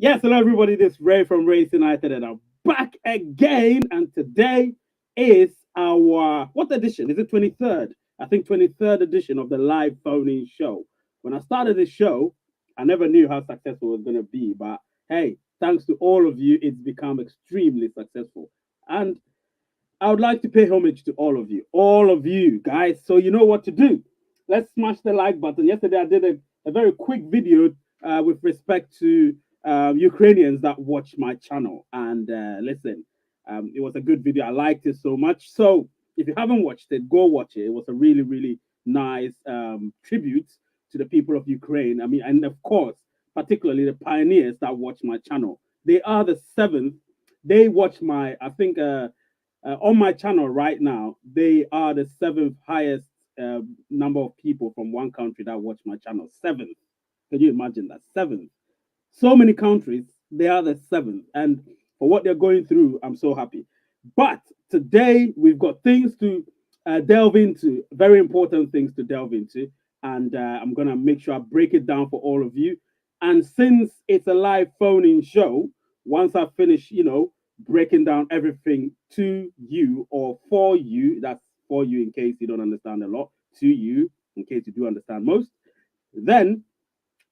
Yes, hello everybody. This is Ray from Race United, and I'm back again. And today is our what edition? Is it 23rd? I think 23rd edition of the live phone-in show. When I started this show, I never knew how successful it was going to be, but hey, thanks to all of you, it's become extremely successful. And I would like to pay homage to all of you guys. So you know what to do. Let's smash the like button. Yesterday I did a very quick video with respect to Ukrainians that watch my channel. And listen, it was a good video. I liked it so much. So if you haven't watched it, go watch it. It was a really, really nice tribute to the people of Ukraine. I mean, and of course, particularly the pioneers that watch my channel. They are the seventh. They watch my, I think, on my channel right now, they are the seventh highest number of people from one country that watch my channel. Seventh. Can you imagine that? Seventh. So many countries, they are the seventh. And for what they're going through, I'm so happy. But today, we've got things to delve into, very important things to delve into. And I'm going to make sure I break it down for all of you. And since it's a live phone in show, once I finish, breaking down everything to you or for you, that's for you in case you don't understand a lot, to you in case you do understand most, then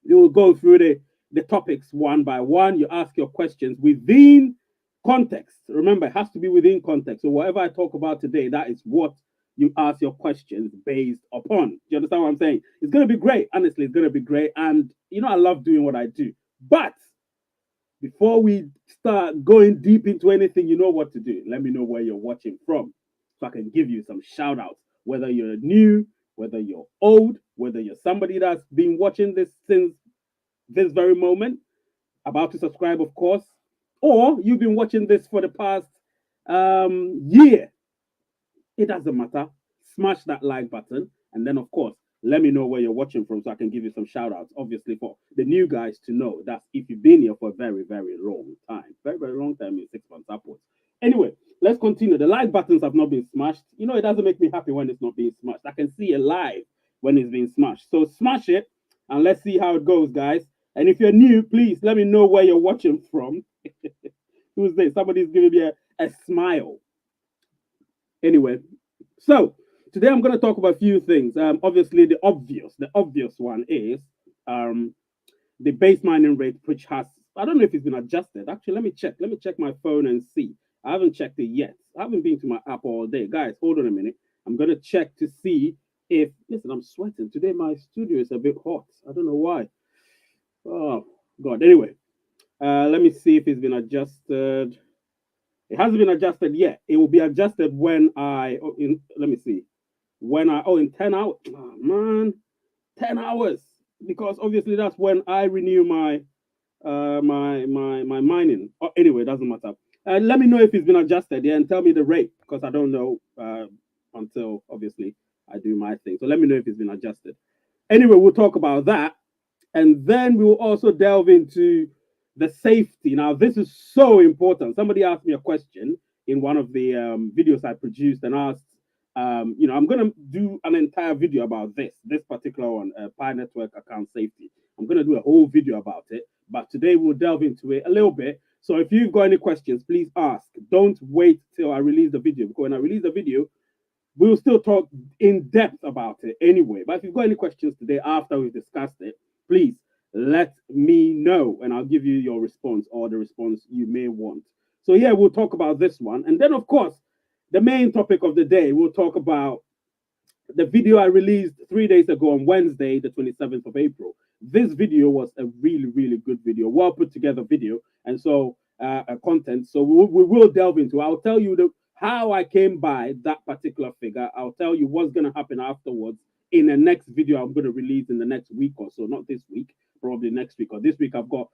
we will go through the topics one by one. You ask your questions within context. Remember, it has to be within context. So whatever I talk about today, that is what you ask your questions based upon. Do you understand what I'm saying? It's going to be great. Honestly, it's going to be great. And, I love doing what I do. But before we start going deep into anything, you know what to do. Let me know where you're watching from so I can give you some shout outs. Whether you're new, whether you're old, whether you're somebody that's been watching this since this very moment, about to subscribe, of course, or you've been watching this for the past year. It doesn't matter. Smash that like button. And then, of course, let me know where you're watching from so I can give you some shout outs. Obviously, for the new guys to know that if you've been here for a very, very long time, very, very long time, in 6 months upwards. Anyway, let's continue. The like buttons have not been smashed. It doesn't make me happy when it's not being smashed. I can see it live when it's being smashed. So smash it and let's see how it goes, guys. And if you're new, please let me know where you're watching from. Who's this? Somebody's giving me a smile. Anyway, so today I'm going to talk about a few things. Obviously, the obvious one is um, the base mining rate, which has, I don't know if it's been adjusted. Actually, let me check. Let me check my phone and see. I haven't checked it yet. I haven't been to my app all day. Guys, hold on a minute. I'm going to check to see if, listen, I'm sweating. Today my studio is a bit hot. I don't know why. Oh, God. Anyway, let me see if it's been adjusted. It hasn't been adjusted yet. It will be adjusted when let me see. In 10 hours. Oh, man, 10 hours. Because obviously that's when I renew my mining. Oh, anyway, it doesn't matter. Let me know if it's been adjusted, yeah, and tell me the rate because I don't know until obviously I do my thing. So let me know if it's been adjusted. Anyway, we'll talk about that. And then we will also delve into the safety. Now, this is so important. Somebody asked me a question in one of the videos I produced and asked, I'm going to do an entire video about this particular one, Pi Network account safety. I'm going to do a whole video about it, but today we'll delve into it a little bit. So if you've got any questions, please ask. Don't wait till I release the video because when I release the video, we'll still talk in depth about it anyway. But if you've got any questions today after we've discussed it, please let me know and I'll give you your response or the response you may want. So, yeah, we'll talk about this one. And then, of course, the main topic of the day, we'll talk about the video I released 3 days ago on Wednesday, the 27th of April. This video was a really, really good video, well put together video. And so, content. So, we will delve into. I'll tell you how I came by that particular figure. I'll tell you what's going to happen afterwards in the next video I'm going to release in the next week or so. Not this week, probably next week or this week. I've got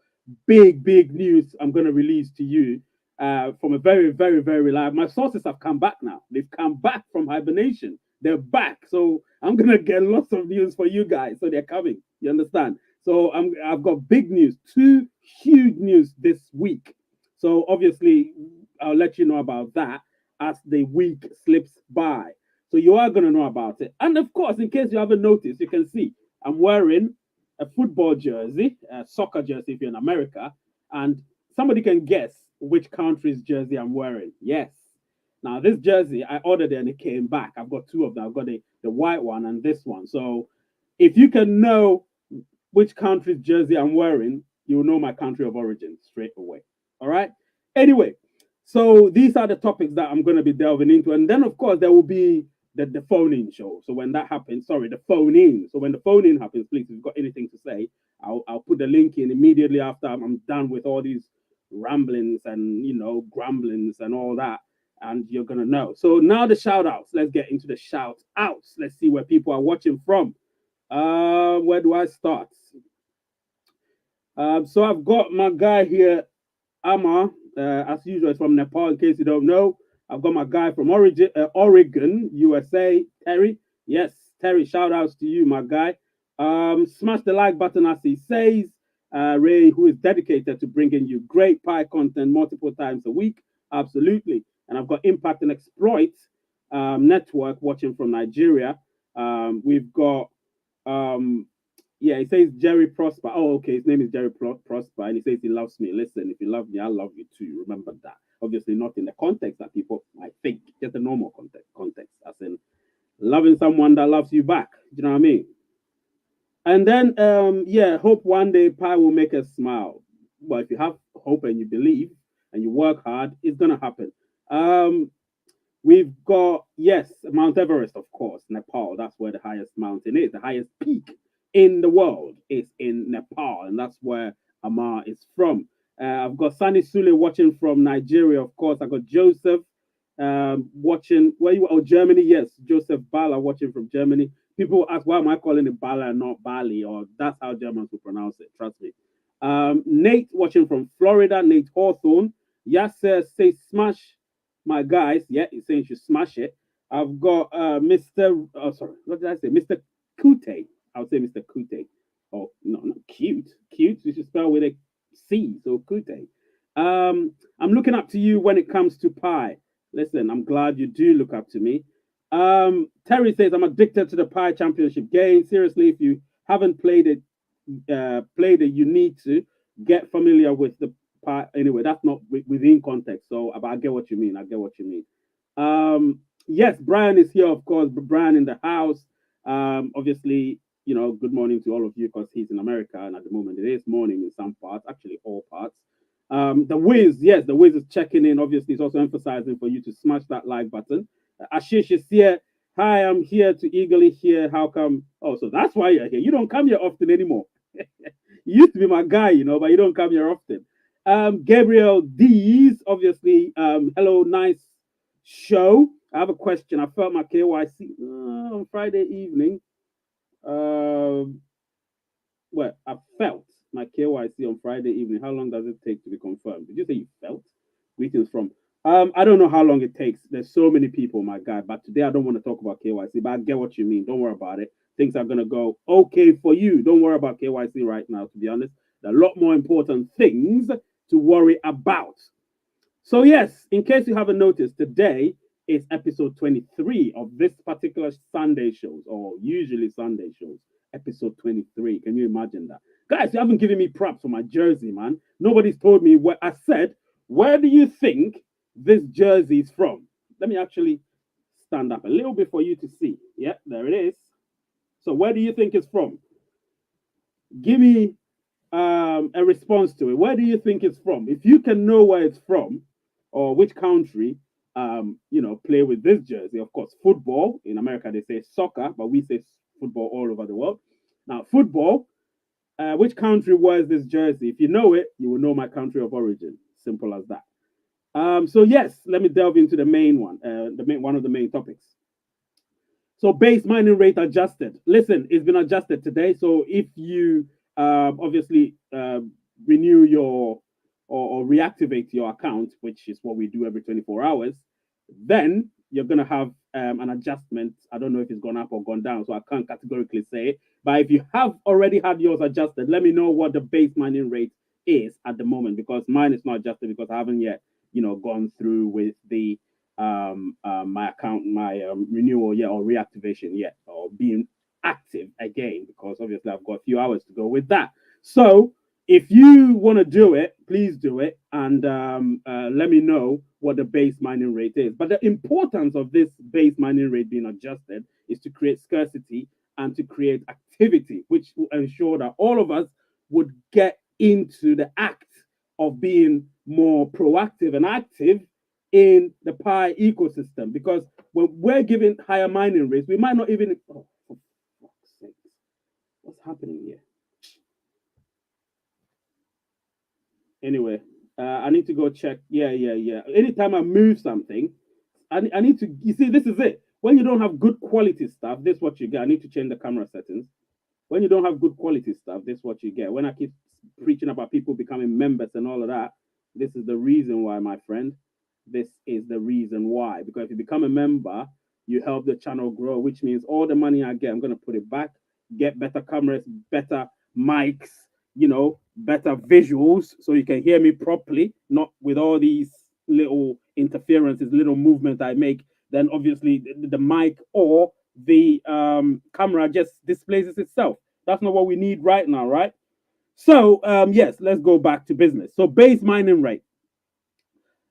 big news I'm going to release to you from a very, very, very reliable. My sources have come back now. They've come back from hibernation. They're back. So I'm going to get lots of news for you guys. So they're coming. You understand? So I've got big news, two huge news this week. So obviously, I'll let you know about that as the week slips by. So you are going to know about it. And of course, in case you haven't noticed, you can see I'm wearing a football jersey, a soccer jersey if you're in America, and somebody can guess which country's jersey I'm wearing. Yes. Now this jersey, I ordered it and it came back. I've got two of them. I've got the white one and this one. So if you can know which country's jersey I'm wearing, you'll know my country of origin straight away. All right. Anyway, so these are the topics that I'm going to be delving into. And then, of course, there will be the phone in show. So when that happens, sorry, the phone in. So when the phone in happens, please, if you've got anything to say, I'll put the link in immediately after I'm done with all these ramblings and, grumblings and all that. And you're going to know. So now the shout outs. Let's get into the shout outs. Let's see where people are watching from. Where do I start? So I've got my guy here, Amar, as usual, it's from Nepal. In case you don't know, I've got my guy from Oregon, USA, Terry. Yes, Terry, shout outs to you, my guy. Smash the like button, as he says. Ray, who is dedicated to bringing you great pie content multiple times a week. Absolutely. And I've got Impact and Exploit Network watching from Nigeria. We've got um, yeah, he says Jerry Prosper. Oh, okay. His name is Jerry Prosper, and he says he loves me. Listen, if you love me, I love you too. Remember that. Obviously, not in the context that people might think, just the normal context, as in loving someone that loves you back. Do you know what I mean? And then, yeah, hope one day pie will make us smile. Well, if you have hope and you believe and you work hard, it's gonna happen. Um, We've got, yes, Mount Everest, of course, Nepal. That's where the highest mountain is. The highest peak in the world is in Nepal, and that's where Amar is from. I've got Sani Sule watching from Nigeria, of course. I've got Joseph watching, where you oh, Germany, yes, Joseph Bala watching from Germany. People ask, why am I calling it Bala and not Bali? Or that's how Germans will pronounce it, trust me. Nate watching from Florida, Nate Hawthorne. Yasser says, smash my guys, yeah, he's saying you should smash it. I've got Mr. Oh, sorry, what did I say? Mr. Kute. I would say Mr. Kute. Oh, no, not cute. Cute, you should spell with a C, so Kute. I'm looking up to you when it comes to pie. Listen, I'm glad you do look up to me. Terry says, I'm addicted to the pie championship game. Seriously, if you haven't played it, you need to get familiar with the part. Anyway, that's not within context. So, but I get what you mean. I get what you mean. Yes, Brian is here, of course. Brian in the house. Obviously, good morning to all of you because he's in America, and at the moment it is morning in some parts, actually all parts. The Wiz, yes, the Wiz is checking in. Obviously, it's also emphasizing for you to smash that like button. Ashish is here. Hi, I'm here to eagerly hear how come. Oh, so that's why you're here. You don't come here often anymore. You used to be my guy, but you don't come here often. Gabriel Dees, obviously, hello, nice show. I have a question. I felt my KYC on Friday evening. Um, well, I felt my KYC on Friday evening. How long does it take to be confirmed? Did you say you felt? Greetings from. I don't know how long it takes. There's so many people, my guy. But today I don't want to talk about KYC. But I get what you mean. Don't worry about it. Things are gonna go okay for you. Don't worry about KYC right now. To be honest, there are a lot more important things to worry about. So, yes, in case you haven't noticed, today is episode 23 of this particular Sunday shows, or usually Sunday shows. Episode 23. Can you imagine that? Guys, you haven't given me props for my jersey, man. Nobody's told me what I said. Where do you think this jersey is from? Let me actually stand up a little bit for you to see. Yeah, there it is. So, where do you think it's from? Give me a response to it. Where do you think it's from? If you can know where it's from or which country, play with this jersey. Of course, football in America they say soccer, but we say football all over the world. Now, football. Which country wears this jersey? If you know it, you will know my country of origin. Simple as that. So yes, let me delve into the main one. One of the main topics. So base mining rate adjusted. Listen, it's been adjusted today. So if you obviously renew or reactivate your account, which is what we do every 24 hours, then you're going to have an adjustment. I don't know if it's gone up or gone down, so I can't categorically say it. But if you have already had yours adjusted, let me know what the base mining rate is at the moment, because mine is not adjusted because I haven't yet, gone through with the my account, my renewal yet or reactivation yet, or being active again, because obviously I've got a few hours to go with that. So If you want to do it, please do it, and let me know what the base mining rate is. But the importance of this base mining rate being adjusted is to create scarcity and to create activity, which will ensure that all of us would get into the act of being more proactive and active in the Pi ecosystem. Because when we're given higher mining rates, we might not even. Oh, for fuck's sake. What's happening here? Anyway, I need to go check. Yeah, yeah, yeah. Anytime I move something, I need to. You see, this is it. When you don't have good quality stuff, this is what you get. I need to change the camera settings. When you don't have good quality stuff, this is what you get. When I keep preaching about people becoming members and all of that, this is the reason why, my friend. This is the reason why. Because if you become a member, you help the channel grow, which means all the money I get, I'm going to put it back, get better cameras, better mics, better visuals so you can hear me properly, not with all these little interferences, little movement I make. Then obviously the mic or the camera just displays itself. That's not what we need right now, right? So yes, let's go back to business. So base mining rate.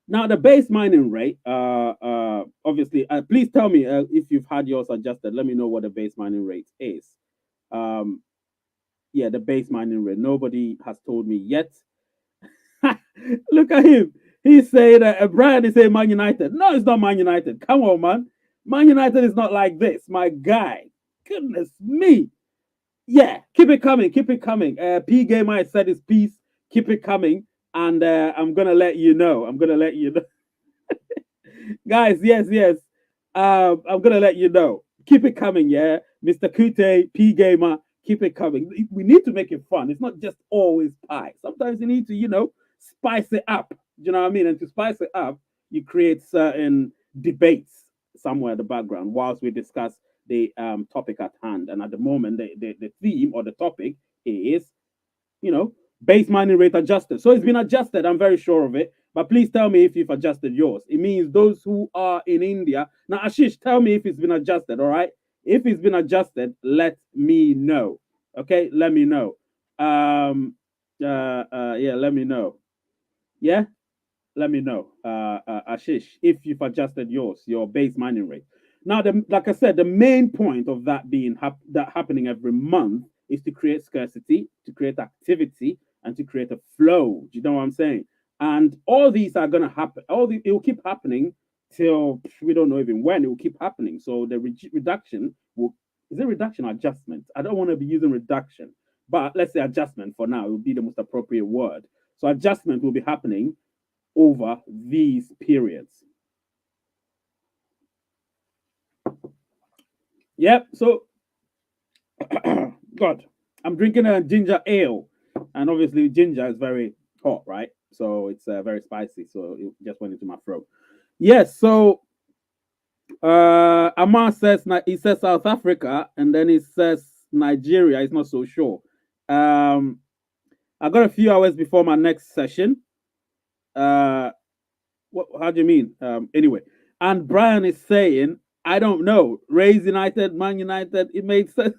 Now the base mining rate, obviously, please tell me if you've had yours adjusted. Let me know what the base mining rate is. Um, yeah, the base mining rate. Nobody has told me yet. Look at him. He's saying Brian is saying Man United. No, it's not Man United. Come on, man. Man United is not like this, my guy. Goodness me. Yeah, keep it coming. Keep it coming. P Gamer has said his piece. Keep it coming. And I'm going to let you know. I'm going to let you know. Guys, yes, yes. I'm going to let you know. Keep it coming, yeah? Mr. Kute, P Gamer, keep it coming. We need to make it fun. It's not just always pie. Sometimes you need to, spice it up. You know what I mean? And to spice it up, you create certain debates somewhere in the background whilst we discuss the topic at hand. And at the moment, the theme or the topic is, you know, base mining rate adjusted. So it's been adjusted. I'm very sure of it. But please tell me if you've adjusted yours. It means those who are in India. Now, Ashish, tell me if it's been adjusted. All right. If it's been adjusted, let me know. Okay. Let me know. Yeah, let me know. Yeah, let me know, Ashish, if you've adjusted yours, your base mining rate. Now, like I said, the main point of that being that happening every month is to create scarcity, to create activity, and to create a flow. Do you know what I'm saying? And all these are going to happen. It will keep happening till we don't know even when it will keep happening. So the reduction will is it reduction or adjustment? I don't want to be using reduction, but let's say adjustment for now. It would be the most appropriate word. So adjustment will be happening over these periods. Yep. So, God, I'm drinking a ginger ale, and obviously ginger is very hot, right? So it's very spicy. So it just went into my throat. Yes. So Amar says he says South Africa, and then he says Nigeria. He's not so sure. Um, I got a few hours before my next session. Uh, What? How do you mean? Anyway, and Brian is saying, I don't know. Rays United, Man United. It made sense.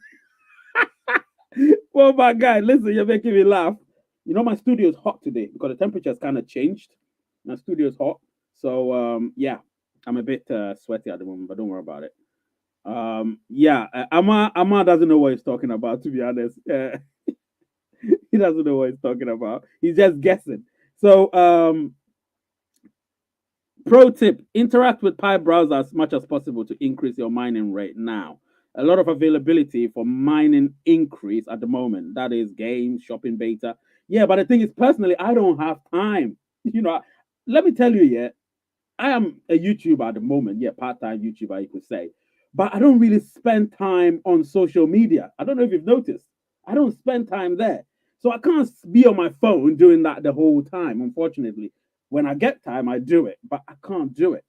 Oh my God! Listen, you're making me laugh. You know, my studio is hot today because the temperature has kind of changed. My studio is hot, so yeah, I'm a bit sweaty at the moment, but don't worry about it. Yeah, Amma doesn't know what he's talking about. To be honest, he doesn't know what he's talking about. He's just guessing. So pro tip, interact with Pi browser as much as possible to increase your mining rate now. A lot of availability for mining increase at the moment. That is games, shopping beta. Yeah, but the thing is, personally, I don't have time. You know, let me tell you, yeah, I am a YouTuber at the moment. Yeah, part-time YouTuber, you could say. But I don't really spend time on social media. I don't know if you've noticed. I don't spend time there. So I can't be on my phone doing that the whole time, unfortunately. When I get time, I do it, but I can't do it.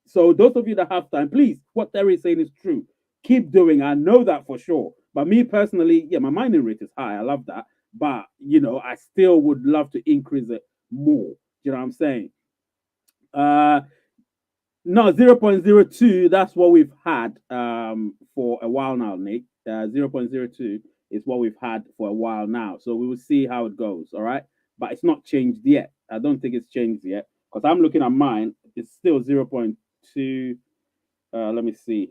So those of you that have time, please, what Terry is saying is true. Keep doing. I know that for sure. But me personally, yeah, my mining rate is high. I love that. But I still would love to increase it more. You know what I'm saying? Uh no, 0.02, that's what we've had for a while now, Nick. 0.02 is what we've had for a while now. So we will see how it goes. All right, but it's not changed yet. I don't think it's changed yet because I'm looking at mine. It's still 0.2. Let me see.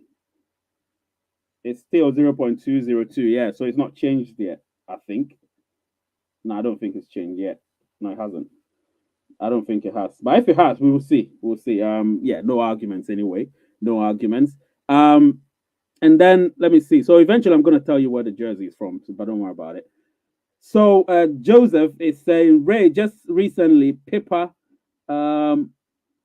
It's still 0.202. Yeah, so it's not changed yet. I think. No, I don't think it's changed yet. No, it hasn't. I don't think it has. But if it has, we will see. We'll see. Yeah, no arguments anyway. No arguments. And then let me see. So eventually, I'm going to tell you where the jersey is from, but don't worry about it. So Joseph is saying, Ray, just recently, Pippa um,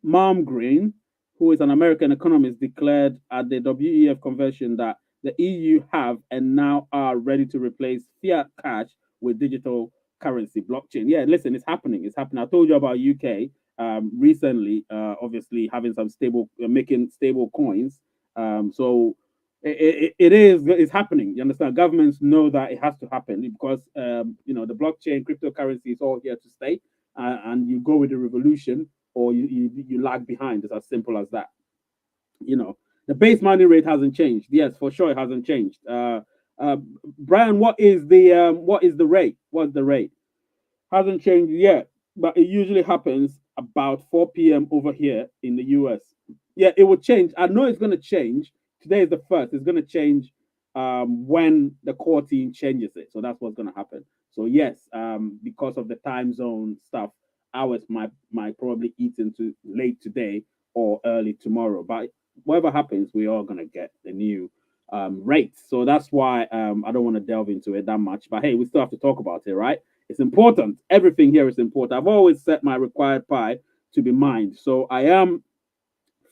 Malmgreen, who is an American economist, declared at the WEF convention that the EU have and now are ready to replace fiat cash with digital currency, blockchain. Yeah, listen, it's happening. It's happening. I told you about UK recently, obviously having some stable, making stable coins. So it is it's happening. You understand? Governments know that it has to happen because the blockchain, cryptocurrency is all here to stay, and you go with the revolution or you lag behind. It's as simple as that. You know, the base money rate hasn't changed. Yes, for sure, it hasn't changed. Uh, Brian, what is the rate? What's the rate? Hasn't changed yet, but it usually happens about 4 p.m. over here in the US. Yeah, it will change. I know it's going to change. Today is the first. It's going to change when the core team changes it. So that's what's going to happen. So yes, because of the time zone stuff, hours might probably eat into late today or early tomorrow. But whatever happens, we are going to get the new rates. So that's why I don't want to delve into it that much. But hey, we still have to talk about it, right? It's important. Everything here is important. I've always set my required pi to be mined. So I am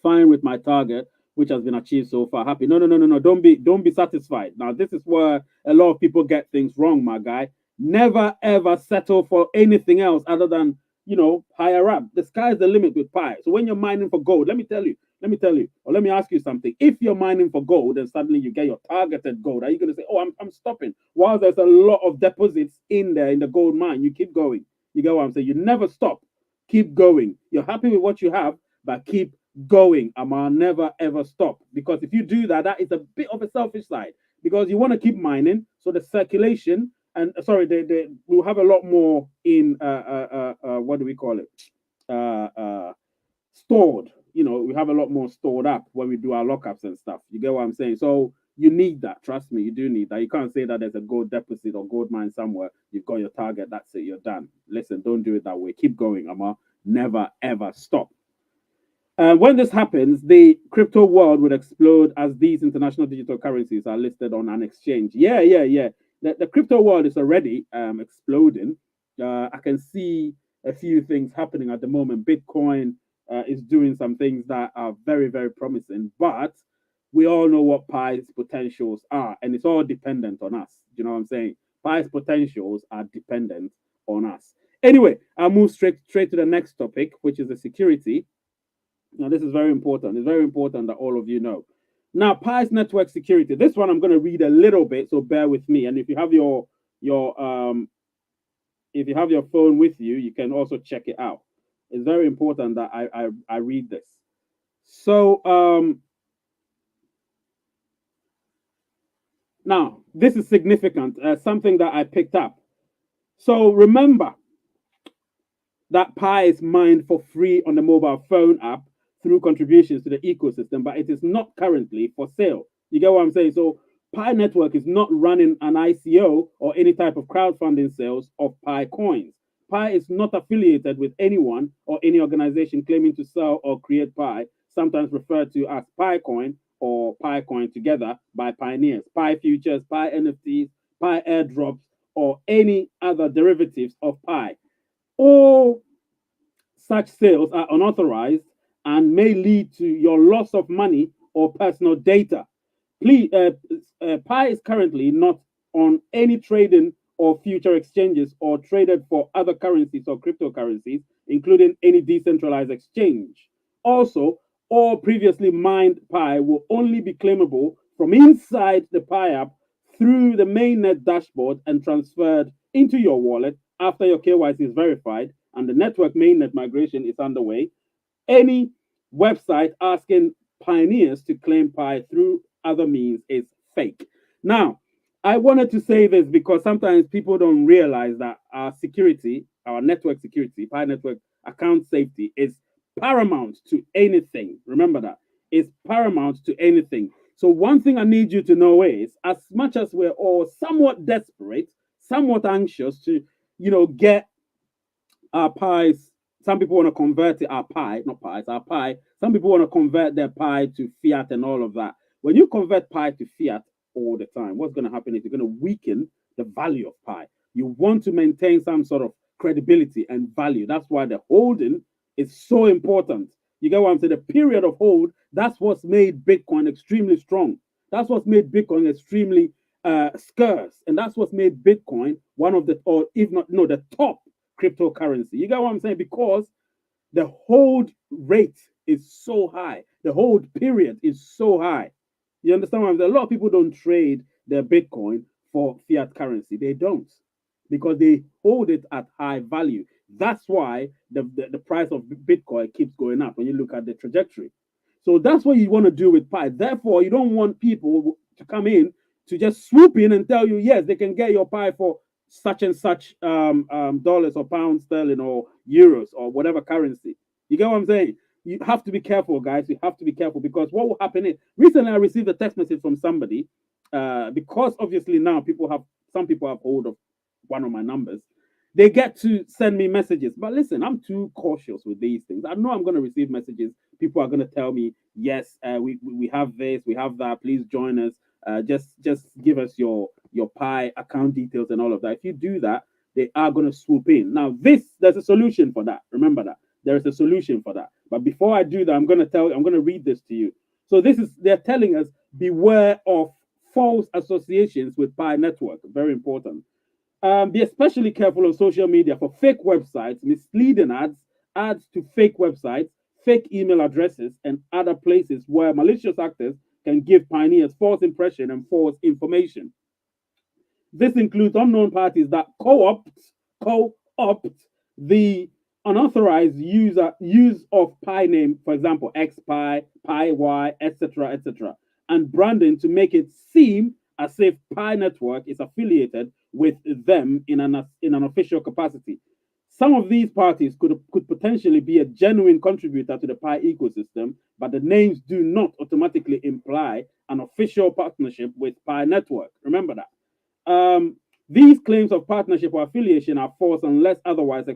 fine with my target, which has been achieved so far. Happy. No, no, no, no, no. Don't be satisfied. Now, this is where a lot of people get things wrong, my guy. Never ever settle for anything else other than higher up. The sky's the limit with pi. So when you're mining for gold, let me tell you, or let me ask you something. If you're mining for gold and suddenly you get your targeted gold, are you going to say, "Oh, I'm stopping"? While there's a lot of deposits in there in the gold mine, you keep going. You get what I'm saying? You never stop. Keep going. You're happy with what you have, but keep going. I'll never ever stop. Because if you do that, that is a bit of a selfish side. Because you want to keep mining, so the circulation and sorry, we'll have a lot more in what do we call it? Stored. We have a lot more stored up when we do our lockups and stuff. You get what I'm saying? So you need that. Trust me, you do need that. You can't say that there's a gold deposit or gold mine somewhere. You've got your target. That's it. You're done. Listen, don't do it that way. Keep going, Amma. Never ever stop. When this happens, the crypto world would explode as these international digital currencies are listed on an exchange. Yeah, yeah, yeah. The crypto world is already exploding. I can see a few things happening at the moment. Bitcoin is doing some things that are very, very promising, but we all know what Pi's potentials are, and it's all dependent on us. You know what I'm saying? Pi's potentials are dependent on us. Anyway, I'll move straight to the next topic, which is the security. Now, this is very important. It's very important that all of you know. Now, Pi's network security. This one I'm going to read a little bit, so bear with me. And if you have your phone with you, you can also check it out. It's very important that I read this. So now this is significant. Something that I picked up. So remember, that Pi is mined for free on the mobile phone app through contributions to the ecosystem, but it is not currently for sale. You get what I'm saying? So Pi Network is not running an ICO or any type of crowdfunding sales of Pi coins. Pi is not affiliated with anyone or any organization claiming to sell or create Pi, sometimes referred to as Pi Coin or Pi Coin together by pioneers. Pi futures, Pi NFTs, Pi airdrops, or any other derivatives of Pi. All such sales are unauthorized and may lead to your loss of money or personal data. Please, Pi is currently not on any trading or future exchanges or traded for other currencies or cryptocurrencies, including any decentralized exchange. Also, all previously mined Pi will only be claimable from inside the Pi app through the mainnet dashboard and transferred into your wallet after your KYC is verified and the network mainnet migration is underway. Any website asking pioneers to claim Pi through other means is fake. Now, I wanted to say this because sometimes people don't realize that our security, our network security, Pi network account safety is paramount to anything. Remember that. It's paramount to anything. So one thing I need you to know is as much as we're all somewhat desperate, somewhat anxious to, get our pies. Some people want to convert it, our pie, not pies, our pie. Some people want to convert their pie to fiat and all of that. When you convert pie to fiat all the time, what's going to happen is you're going to weaken the value of pie. You want to maintain some sort of credibility and value. That's why the holding is so important. You get what I'm saying? The period of hold, that's what's made Bitcoin extremely strong. That's what's made Bitcoin extremely scarce. And that's what's made Bitcoin one of the, or if not, no, the top cryptocurrency. You get what I'm saying? Because the hold rate is so high, the hold period is so high. You understand what I'm saying? A lot of people don't trade their Bitcoin for fiat currency. They don't because they hold it at high value. That's why the price of Bitcoin keeps going up when you look at the trajectory. So that's what you want to do with Pi. Therefore, you don't want people to come in to just swoop in and tell you, yes, they can get your Pi for such and such dollars or pounds sterling or euros or whatever currency. You get what I'm saying? You have to be careful, guys. You have to be careful because what will happen is recently I received a text message from somebody because obviously now some people have hold of one of my numbers. They get to send me messages, but listen, I'm too cautious with these things. I know I'm going to receive messages. People are going to tell me, yes, we have this, we have that. Please join us. Just give us your Pi account details and all of that. If you do that, they are going to swoop in. Now, there's a solution for that. Remember that there is a solution for that. But before I do that, I'm going to read this to you. So they're telling us beware of false associations with Pi network. Very important. Be especially careful on social media for fake websites, misleading ads to fake websites, fake email addresses, and other places where malicious actors can give pioneers false impression and false information. This includes unknown parties that co-opt the unauthorized use of Pi name, for example, XPi, PiY, etc., etc., and branding to make it seem as if Pi Network is affiliated with them in an official capacity. Some of these parties could potentially be a genuine contributor to the Pi ecosystem, but the names do not automatically imply an official partnership with Pi Network. Remember that. These claims of partnership or affiliation are false unless otherwise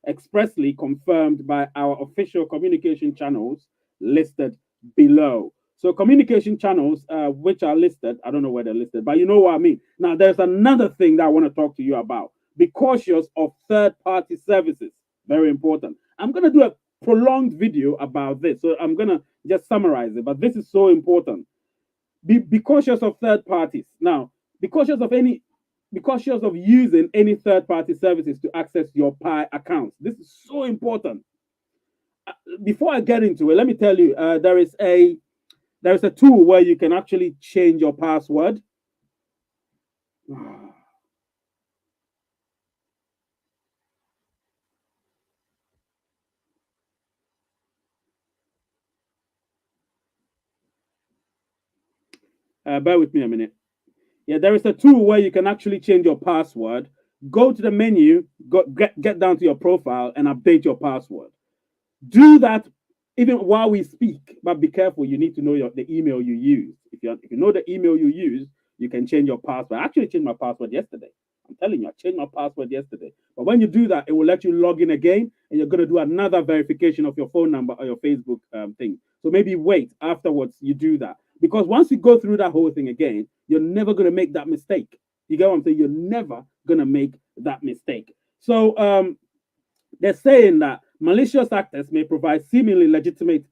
expressly confirmed by our official communication channels listed below. So communication channels, which are listed, I don't know where they're listed, but you know what I mean. Now, there's another thing that I want to talk to you about. Be cautious of third-party services. Very important. I'm going to do a prolonged video about this, so I'm going to just summarize it. But this is so important. Be cautious of third parties. Now, be cautious of any be cautious of using any third party services to access your Pi accounts. This is so important. Before I get into it, let me tell you there is a tool where you can actually change your password. Bear with me a minute. Yeah, there is a tool where you can actually change your password. Go to the menu, get down to your profile, and update your password. Do that even while we speak, but be careful. You need to know the email you use. If you know the email you use, you can change your password. I actually changed my password yesterday. I'm telling you, I changed my password yesterday. But when you do that, it will let you log in again, and you're going to do another verification of your phone number or your Facebook thing. So maybe wait afterwards. You do that because once you go through that whole thing again, you're never going to make that mistake. You get what I'm saying? You're never going to make that mistake. So they're saying that malicious actors may provide seemingly legitimate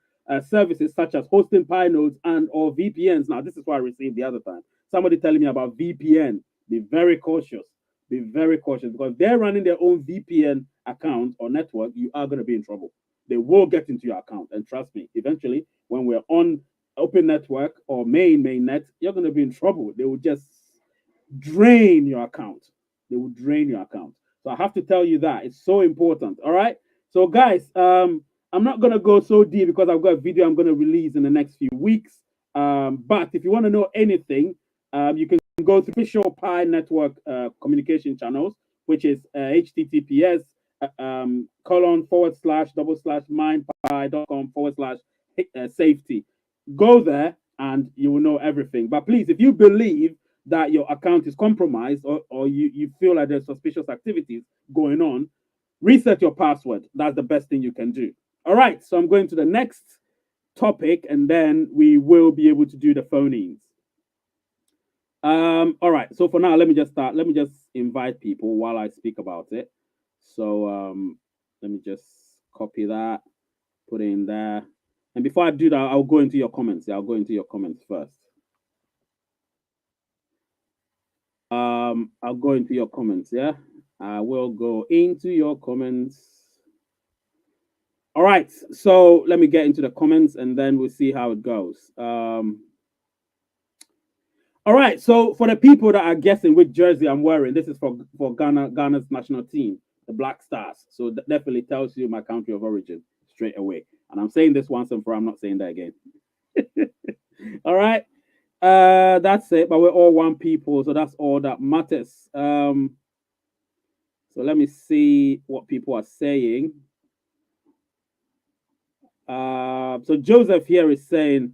services such as hosting Pi nodes and or VPNs. Now, this is what I received the other time. Somebody telling me about VPN. Be very cautious. Be very cautious because they're running their own VPN account or network. You are going to be in trouble. They will get into your account, and trust me, eventually, when we're on open network or mainnet, you're going to be in trouble. They will just drain your account. They will drain your account. So I have to tell you that it's so important. All right. So guys, I'm not gonna go so deep because I've got a video I'm gonna release in the next few weeks. But if you want to know anything, you can go through official Pi network communication channels, which is https colon forward slash double slash mindpi.com forward slash safety. Go there and you will know everything. But please, if you believe that your account is compromised, or you feel like there's suspicious activities going on, reset your password. That's the best thing you can do. All right, so I'm going to the next topic and then we will be able to do the phone-ins. All right. So for now, let me just start. Let me just invite people while I speak about it. So let me just copy that, put it in there. And before I do that, I'll go into your comments. Yeah, I'll go into your comments first. I'll go into your comments. Yeah, I will go into your comments. All right. So let me get into the comments and then we'll see how it goes. All right, so for the people that are guessing which jersey I'm wearing, this is for Ghana's national team, the Black Stars. So that definitely tells you my country of origin straight away. And I'm saying this once and for all, I'm not saying that again. All right, that's it. But we're all one people, so that's all that matters. So let me see what people are saying. So Joseph here is saying,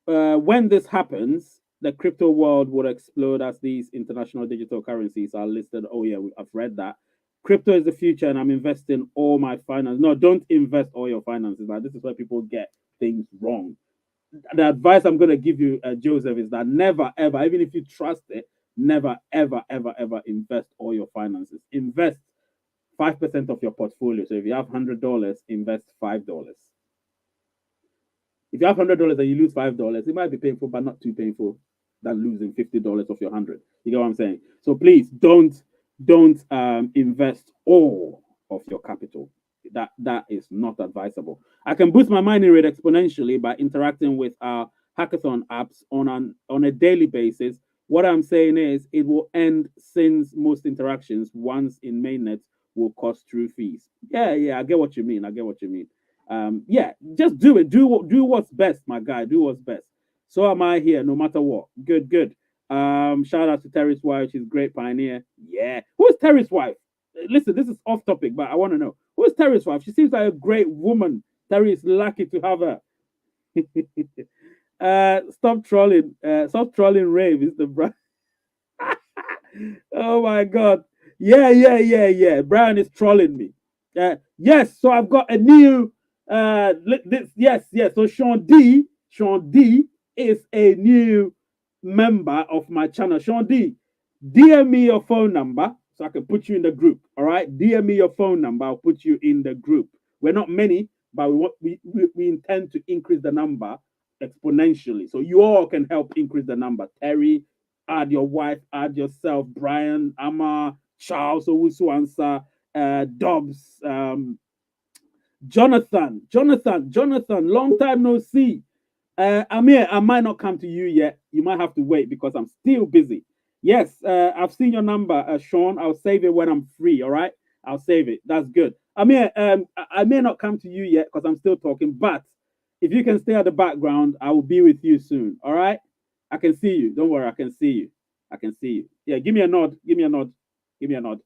when this happens, the crypto world would explode as these international digital currencies are listed. Oh yeah, I've read that. Crypto is the future, and I'm investing all my finance. No, don't invest all your finances. Like, this is where people get things wrong. The advice I'm going to give you, Joseph, is that never ever, even if you trust it, never ever ever ever invest all your finances. Invest 5% of your portfolio. So if you have $100, invest $5. If you have $100 and you lose $5, it might be painful, but not too painful than losing $50 of your 100. You get what I'm saying? So please don't invest all of your capital. That is not advisable. I can boost my mining rate exponentially by interacting with our hackathon apps on a daily basis. What I'm saying is it will end since most interactions once in mainnet will cost through fees. Yeah, I get what you mean. I get what you mean. Yeah, just do it. Do what's best, my guy. Do what's best. So am I here, no matter what. Good. Shout out to Terry's wife. She's a great pioneer. Yeah. Who's Terry's wife? Listen, this is off topic, but I want to know who's Terry's wife. She seems like a great woman. Terry is lucky to have her. Stop trolling. Stop trolling. Rave is the brand. Oh my god. Yeah. Brian is trolling me. Yes, so I've got a new yes. So Sean D is a new member of my channel. Sean D, DM me your phone number so I can put you in the group. All right, DM me your phone number. I'll put you in the group. We're not many, but we intend to increase the number exponentially. So you all can help increase the number. Terry, add your wife, add yourself, Brian, Amma, Charles, Owusu Ansa, Dobbs, Jonathan, long time no see. Amir, I might not come to you yet. You might have to wait because I'm still busy. Yes, I've seen your number, Sean. I'll save it when I'm free. All right, I'll save it. That's good. Amir, I may not come to you yet because I'm still talking, but if you can stay at the background, I will be with you soon. All right, I can see you. Don't worry, I can see you. I can see you. Yeah, give me a nod. Give me a nod. Give me a nod.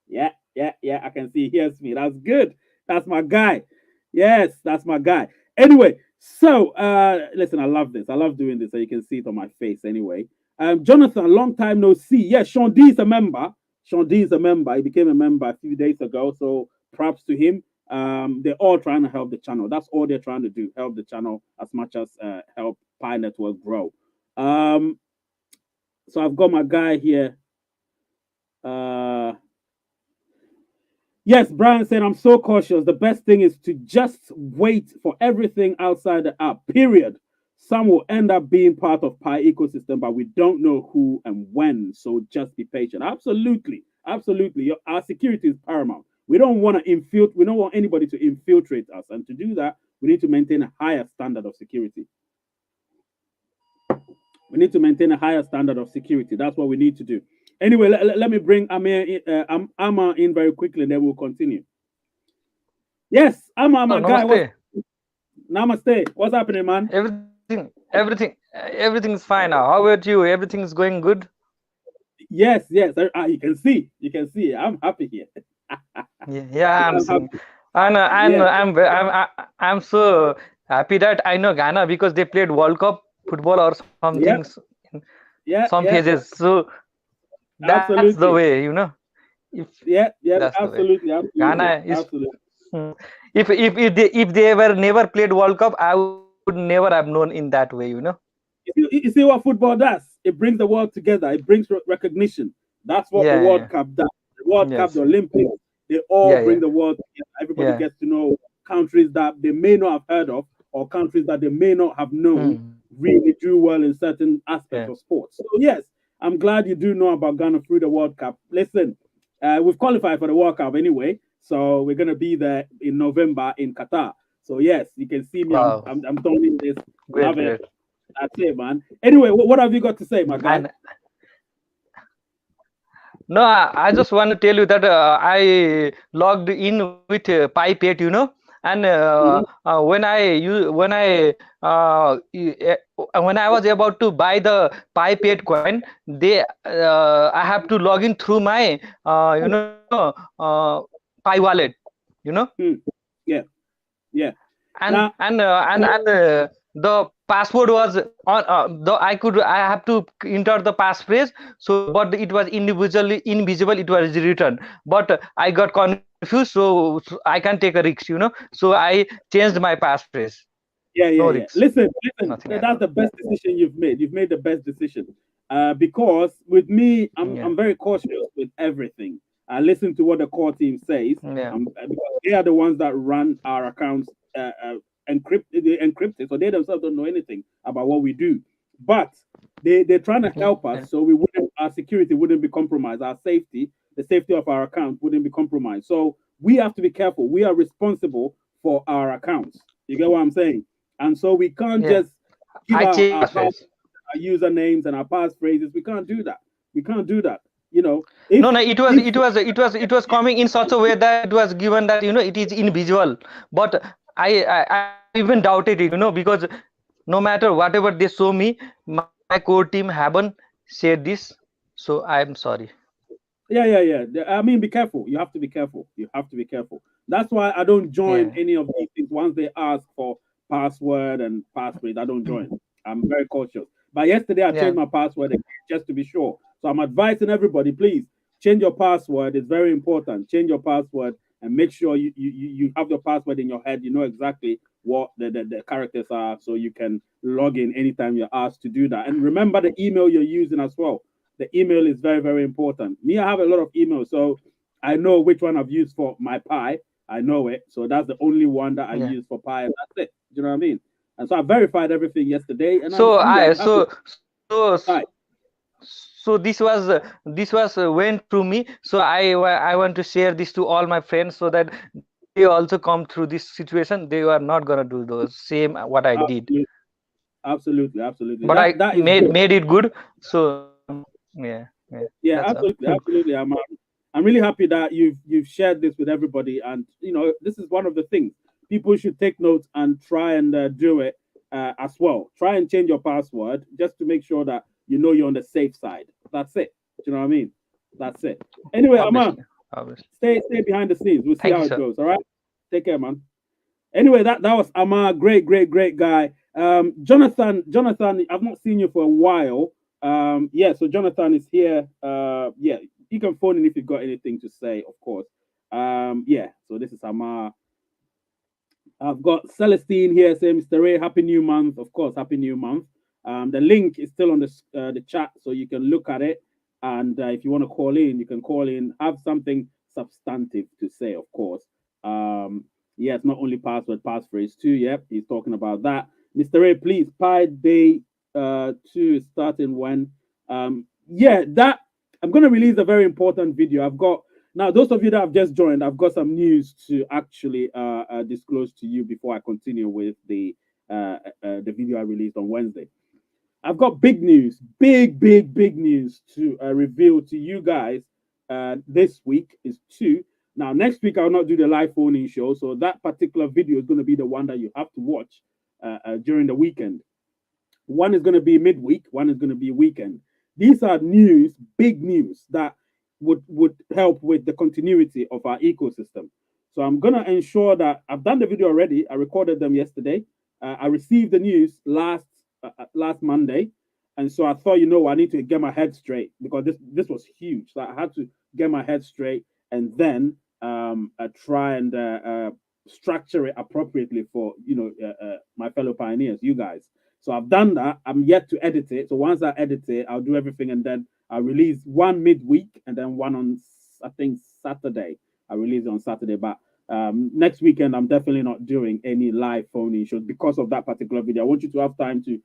Yeah. I can see. He hears me. That's good. That's my guy. Yes, that's my guy. Anyway, so listen, I love this. I love doing this, so you can see it on my face. Anyway, Jonathan, long time no see. Yeah, Sean D is a member. Sean D is a member. He became a member a few days ago. So props to him. They're all trying to help the channel. That's all they're trying to do. Help the channel as much as help Pi Network grow. So I've got my guy here. Yes, Brian said, I'm so cautious. The best thing is to just wait for everything outside the app, period. Some will end up being part of Pi ecosystem, but we don't know who and when. So just be patient. Absolutely. Our security is paramount. We don't want to we don't want anybody to infiltrate us. And to do that, we need to maintain a higher standard of security. We need to maintain a higher standard of security. That's what we need to do. Anyway, let me bring Amma in very quickly, and then we'll continue. Yes, Amma, my Oh, guy. namaste. Namaste. What's happening, man? everything is fine now. How about you? Everything is going good? Yes, yes. You can see. You can see. I'm happy here. Yeah, yeah, I'm I'm seeing, happy. and Yeah, I'm so happy that I know Ghana because they played World Cup football or something yeah, in yeah, some yeah. phases. So that's the Absolutely. way, you know. If Yeah, yeah. that's the way, Absolutely, absolutely, Ghana is. absolutely. Hmm. If they ever never played World Cup, I would never have known in that way, you know. You see what football does? It brings the world together. It brings recognition. That's what the Yeah, World yeah, Cup does. The World Cup, the yes, Olympics, they all yeah, bring yeah, the world together. Everybody yeah. gets to know countries that they may not have heard of or countries that they may not have known Hmm. really do well in certain aspects Yeah, of sports. So, yes, I'm glad you do know about Ghana through the World Cup. Listen, we've qualified for the World Cup anyway. So, we're going to be there in November in Qatar. So, yes, you can see me. wow, I'm doing this. Love great, it. great. That's it, man. Anyway, what have you got to say, my guy? And no, I just want to tell you that I logged in with Pipette, you know, and Hmm. when I was about to buy the Pipette coin, I have to log in through my Pi wallet, you know. Hmm. Yeah, yeah. and Now, and uh, and and uh, the password was on the I have to enter the passphrase, so but it was individually invisible, it was written, but I got confused, so I can take a risk, you know, so I changed my passphrase. yeah, No yeah, yeah. risks, Listen. nothing at That's all. the best decision you've made. You've made the best decision. Because with me, Yeah, I'm very cautious with everything. I listen to what the core team says. yeah, Because they are the ones that run our accounts, they encrypt it, so they themselves don't know anything about what we do. But they're trying to help yeah, us, so we wouldn't our security wouldn't be compromised, our safety, the safety of our account wouldn't be compromised. So we have to be careful. We are responsible for our accounts. You get what I'm saying? And so we can't yeah. just give I out changed our passphrase. our usernames and our passphrases. We can't do that. We can't do that. No, If no, if it was coming in such a way that it was given that, you know, it is invisible. But I even doubted it, you know, because no matter whatever they show me, my core team haven't said this, so I am sorry. Yeah, yeah, yeah. I mean, be careful. You have to be careful. You have to be careful. That's why I don't join Yeah, any of these things. Once they ask for password and passphrase, I don't join. I'm very cautious. But yesterday, I changed yeah, my password again, just to be sure. So I'm advising everybody, please change your password. It's very important. Change your password and make sure you have your password in your head. You know exactly what the characters are, so you can log in anytime you're asked to do that. And remember the email you're using as well. The email is very, very important. Me, I have a lot of emails, so I know which one I've used for my Pi. I know it, so that's the only one that I yeah. use for Pi, and that's it. Do you know what I mean? And so I verified everything yesterday, and So I I'm happy. Right. so this was went through me, so I want to share this to all my friends so that they also come through this situation, they are not gonna do the same what I did. Absolutely, absolutely, absolutely. But I That is made good. made it good. So yeah, yeah, Yeah, that's all. absolutely, absolutely. I'm really happy that you've shared this with everybody, and this is one of the things people should take notes and try and do it as well. Try and change your password just to make sure that you're on the safe side. That's it. Do you know what I mean? That's it. Anyway, Amma, Obviously, obviously. stay behind the scenes. We'll see Thank how you, it sir. goes. All right. Take care, man. Anyway, that was Amar. Great, great, great guy. Jonathan, I've not seen you for a while. Yeah, so Jonathan is here. Yeah, you can phone in if you've got anything to say, of course. Yeah, so this is Amar. I've got Celestine here saying, Mr. Ray, happy new month. Of course, happy new month. The link is still on the chat, so you can look at it. And if you want to call in, you can call in, have something substantive to say, of course. Um, yeah, it's not only password, passphrase too. Yep, he's talking about that. Mr. Ray, please, Pi Day 2 is starting when? Yeah, that I'm going to release a very important video. I've got now, those of you that have just joined, I've got some news to actually disclose to you before I continue with the video I released on Wednesday. I've got big news, big news to reveal to you guys this week is two. Now, next week I'll not do the live phone in show, so that particular video is going to be the one that you have to watch during the weekend. One is going to be midweek, one is going to be weekend. These are news, big news that would help with the continuity of our ecosystem. So I'm going to ensure that I've done the video already. I recorded them yesterday. I received the news last Monday, and so I thought, I need to get my head straight because this was huge. So I had to get my head straight and then try and structure it appropriately for my fellow pioneers, you guys. So I've done that. I'm yet to edit it. So once I edit it, I'll do everything and then I'll release one midweek and then one on I think Saturday. I release it on Saturday, but next weekend I'm definitely not doing any live phone-in shows because of that particular video. I want you to have time to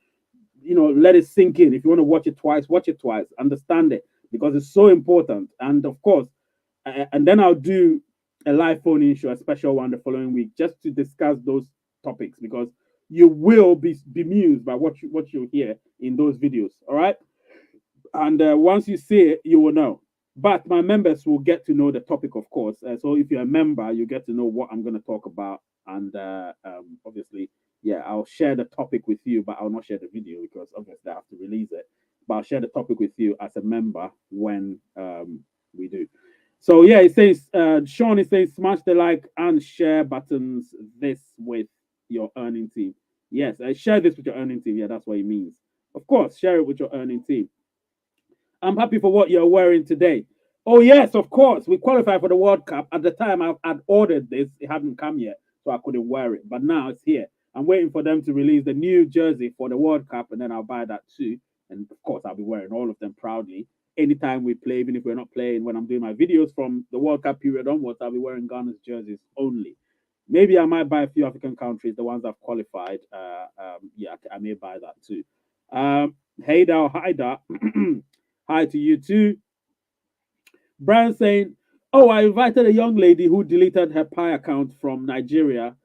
let it sink in. If you want to watch it twice, understand it because it's so important. And of course, and then I'll do a live phone-in show, a special one the following week, just to discuss those topics because you will be bemused by what you hear in those videos. All right, and once you see it, you will know. But my members will get to know the topic, of course. So if you're a member, you get to know what I'm going to talk about, and obviously, yeah, I'll share the topic with you, but I'll not share the video because obviously I have to release it. But I'll share the topic with you as a member when we do. So yeah, it says Sean is saying smash the like and share buttons this with your earning team. Yes, share this with your earning team. Yeah, that's what it means. Of course, share it with your earning team. I'm happy for what you're wearing today. Oh yes, of course. We qualified for the World Cup. At the time I'd ordered this, it hadn't come yet, so I couldn't wear it. But now it's here. I'm waiting for them to release the new jersey for the World Cup, and then I'll buy that too. And of course, I'll be wearing all of them proudly. Anytime we play, even if we're not playing, when I'm doing my videos from the World Cup period onwards, I'll be wearing Ghana's jerseys only. Maybe I might buy a few African countries, the ones I've qualified. Yeah, I may buy that too. Hey, Dal, hi, Dal. Hi to you too. Brian saying, "Oh, I invited a young lady who deleted her Pi account from Nigeria."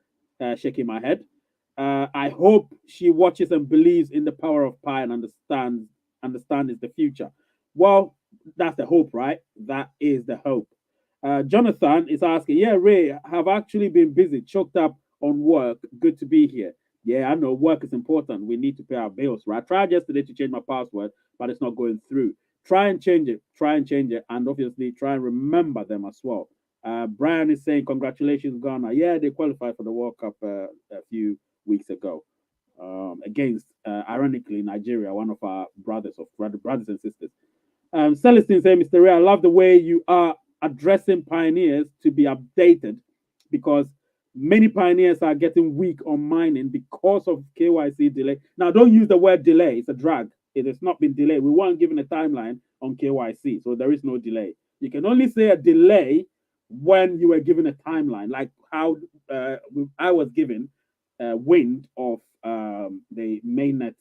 Shaking my head. I hope she watches and believes in the power of Pi and understand is the future. Well, that's the hope, right? That is the hope. Jonathan is asking, "Yeah, Ray, have actually been busy, choked up on work. Good to be here." Yeah, I know work is important. We need to pay our bills, right? I tried yesterday to change my password, but it's not going through. Try and change it. Try and change it, and obviously try and remember them as well. Brian is saying, "Congratulations, Ghana. Yeah, they qualified for the World Cup a few weeks ago against, ironically, Nigeria, one of our brothers and sisters." Celestine saying, "Mr. Ray, I love the way you are addressing pioneers to be updated because many pioneers are getting weak on mining because of KYC delay." Now, don't use the word delay. It's a drag. It has not been delayed. We weren't given a timeline on KYC, so there is no delay. You can only say a delay when you were given a timeline, like how I was given wind of the mainnet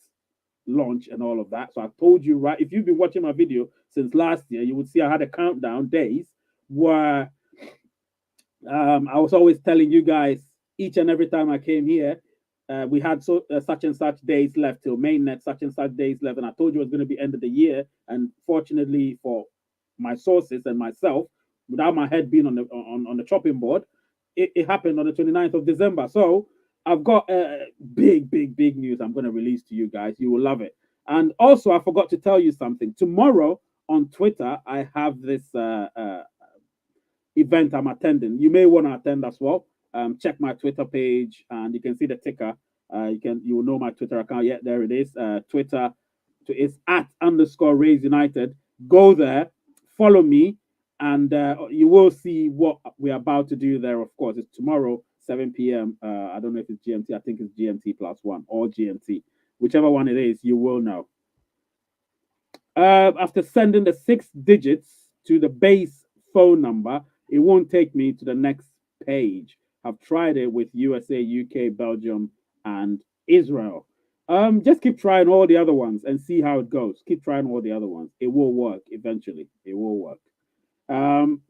launch and all of that. So I told you, right? If you've been watching my video since last year, you would see I had a countdown days where I was always telling you guys each and every time I came here, we had such and such days left till mainnet, such and such days left, and I told you it was going to be end of the year. And fortunately for my sources and myself, without my head being on the chopping board, it happened on the 29th of December. So I've got big news I'm going to release to you guys. You will love it. And also, I forgot to tell you something. Tomorrow on Twitter, I have this event I'm attending. You may want to attend as well. Check my Twitter page, and you can see the ticker. You will know my Twitter account. Yeah, there it is. Twitter is @_Rays United. Go there, follow me, and you will see what we're about to do there. Of course, it's tomorrow, 7 p.m. I don't know if it's GMT. I think it's GMT +1 or GMT, whichever one it is. You will know. After sending the 6 digits to the base phone number, it won't take me to the next page. I've tried it with USA, UK, Belgium, and Israel. Just keep trying all the other ones and see how it goes. Keep trying all the other ones. It will work eventually. It will work.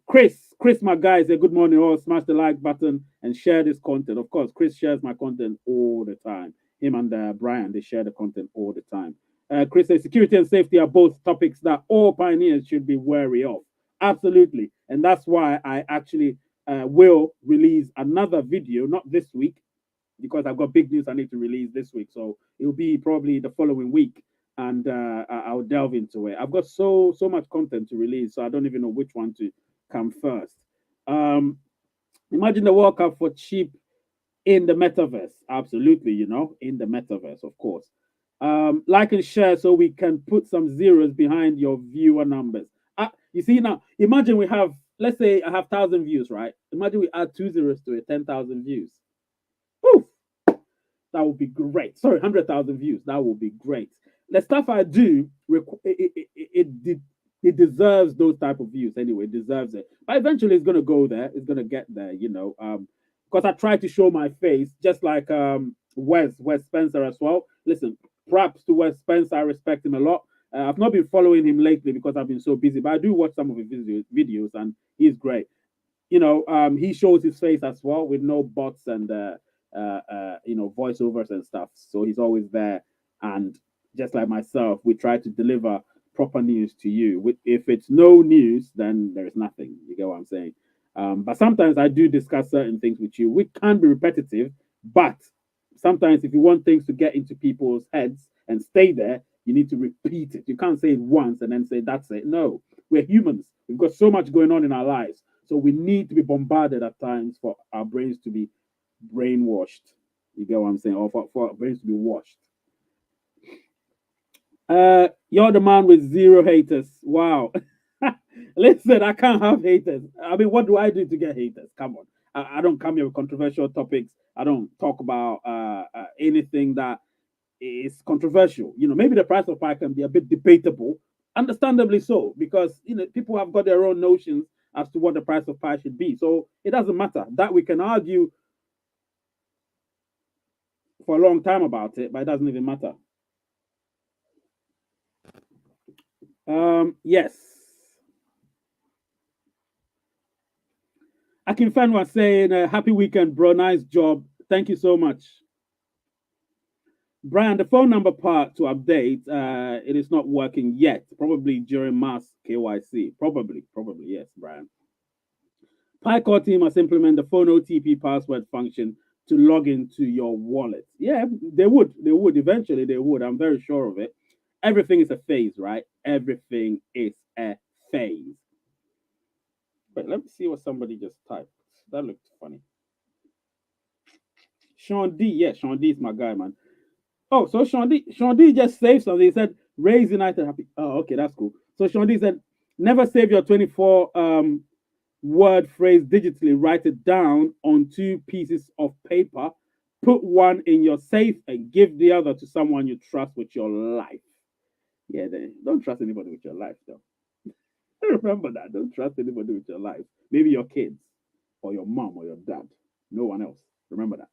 Chris, my guy, say good morning. All smash the like button and share this content. Of course, Chris shares my content all the time. Him and Brian, they share the content all the time. Chris says security and safety are both topics that all pioneers should be wary of. Absolutely. And that's why I actually will release another video, not this week, because I've got big news I need to release this week. So it'll be probably the following week, and I'll delve into it. I've got so much content to release, so I don't even know which one to come first. Um, Imagine the World Cup for cheap in the metaverse. Absolutely, in the metaverse, of course. Like and share so we can put some zeros behind your viewer numbers. You see now, imagine we have, let's say I have 1,000 views, right? Imagine we add two zeros to it, 10,000 views. Woo! That would be great. Sorry, 100,000 views. That would be great. The stuff I do, it deserves those type of views anyway. It deserves it. But eventually, it's gonna go there. It's gonna get there. Because I try to show my face, just like Wes Spencer as well. Listen, props to Wes Spencer. I respect him a lot. I've not been following him lately because I've been so busy, but I do watch some of his videos, and he's great. He shows his face as well with no bots and voiceovers and stuff. So he's always there, and just like myself, we try to deliver proper news to you. If it's no news, then there is nothing. You get what I'm saying? But sometimes I do discuss certain things with you. We can be repetitive, but sometimes if you want things to get into people's heads and stay there, you need to repeat it. You can't say it once and then say that's it. No, we're humans. We've got so much going on in our lives. So we need to be bombarded at times for our brains to be brainwashed. You get what I'm saying? Or for our brains to be washed. You're the man with zero haters. Wow. Listen, I can't have haters. I mean, what do I do to get haters? Come on. I don't come here with controversial topics. I don't talk about anything that is controversial. Maybe the price of pie can be a bit debatable, understandably so, because people have got their own notions as to what the price of pie should be. So it doesn't matter that we can argue for a long time about it, but it doesn't even matter. Yes, Akin Fan was saying, "Happy weekend, bro. Nice job. Thank you so much." Brian, the phone number part to update, it is not working yet. Probably during mass KYC. Probably, yes, Brian. PyCore team must implement the phone OTP password function to log into your wallet. Yeah, they would. They would. Eventually, they would. I'm very sure of it. Everything is a phase, right? Everything is a phase. But let me see what somebody just typed. That looked funny. Sean D. Yeah, Sean D is my guy, man. Oh, so Sean D just saved something. He said, "Raise United happy." Oh, okay, that's cool. So Sean D said, "Never save your 24 word phrase digitally. Write it down on two pieces of paper. Put one in your safe and give the other to someone you trust with your life." Yeah, don't trust anybody with your life, though. Remember that. Don't trust anybody with your life. Maybe your kids or your mom or your dad. No one else. Remember that.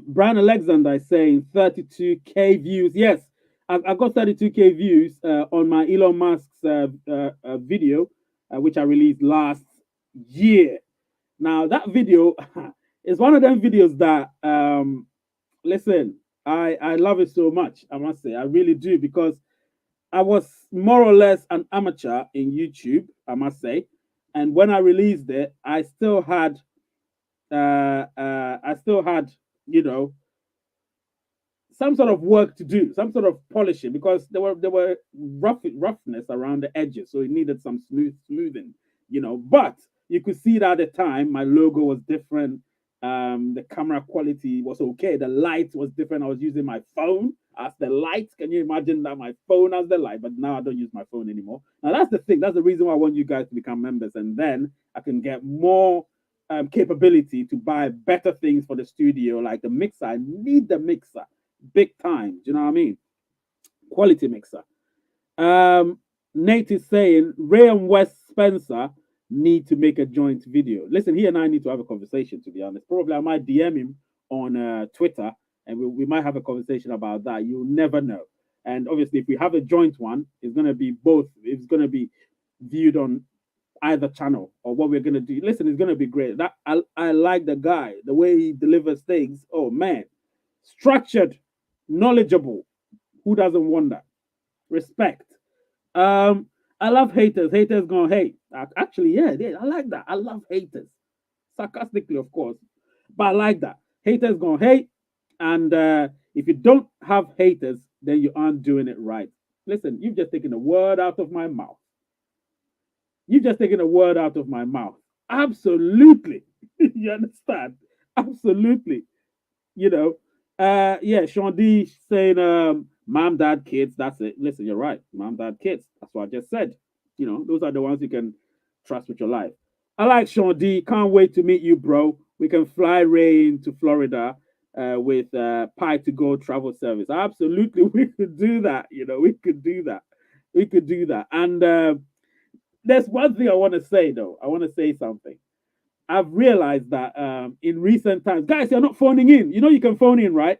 Brian Alexander is saying 32K views. Yes, I've got 32K views on my Elon Musk's video, which I released last year. Now, that video is one of them videos that, listen, I love it so much. I must say, I really do, because I was more or less an amateur in YouTube, I must say. And when I released it, I still had, you know, some sort of work to do, some sort of polishing, because there were roughness around the edges, so it needed some smoothing. But you could see that at the time my logo was different. The camera quality was okay. The light was different. I was using my phone as the light. Can you imagine that, my phone as the light? But now I don't use my phone anymore. Now that's the thing. That's the reason why I want you guys to become members, and then I can get more capability to buy better things for the studio, like the mixer. I need the mixer big time. Do you know what I mean? Quality mixer. Um, Nate is saying Ray and Wes Spencer need to make a joint video. Listen, he and I need to have a conversation, to be honest. Probably I might DM him on Twitter, and we might have a conversation about that. You'll never know. And obviously, if we have a joint one, it's going to be both. It's going to be viewed on either channel, or what we're going to do. Listen, it's going to be great. I like the guy, the way he delivers things. Oh, man. Structured, knowledgeable. Who doesn't want that? Respect. I love haters. Haters gonna hate. Actually, yeah, I like that. I love haters. Sarcastically, of course. But I like that. Haters gonna hate, and if you don't have haters, then you aren't doing it right. Listen, you've just taken a word out of my mouth. You've just taken a word out of my mouth. Absolutely. You understand? Absolutely. You know, yeah, Sean D saying, mom, dad, kids. That's it. Listen, you're right. Mom, dad, kids. That's what I just said. You know, those are the ones you can trust with your life. I like Sean D. Can't wait to meet you, bro. We can fly Ray into Florida with Pi to Go travel service. Absolutely, we could do that. You know, we could do that. We could do that. And there's one thing I want to say, though. I want to say something. I've realized that in recent times, guys, you're not phoning in. You know, you can phone in, right?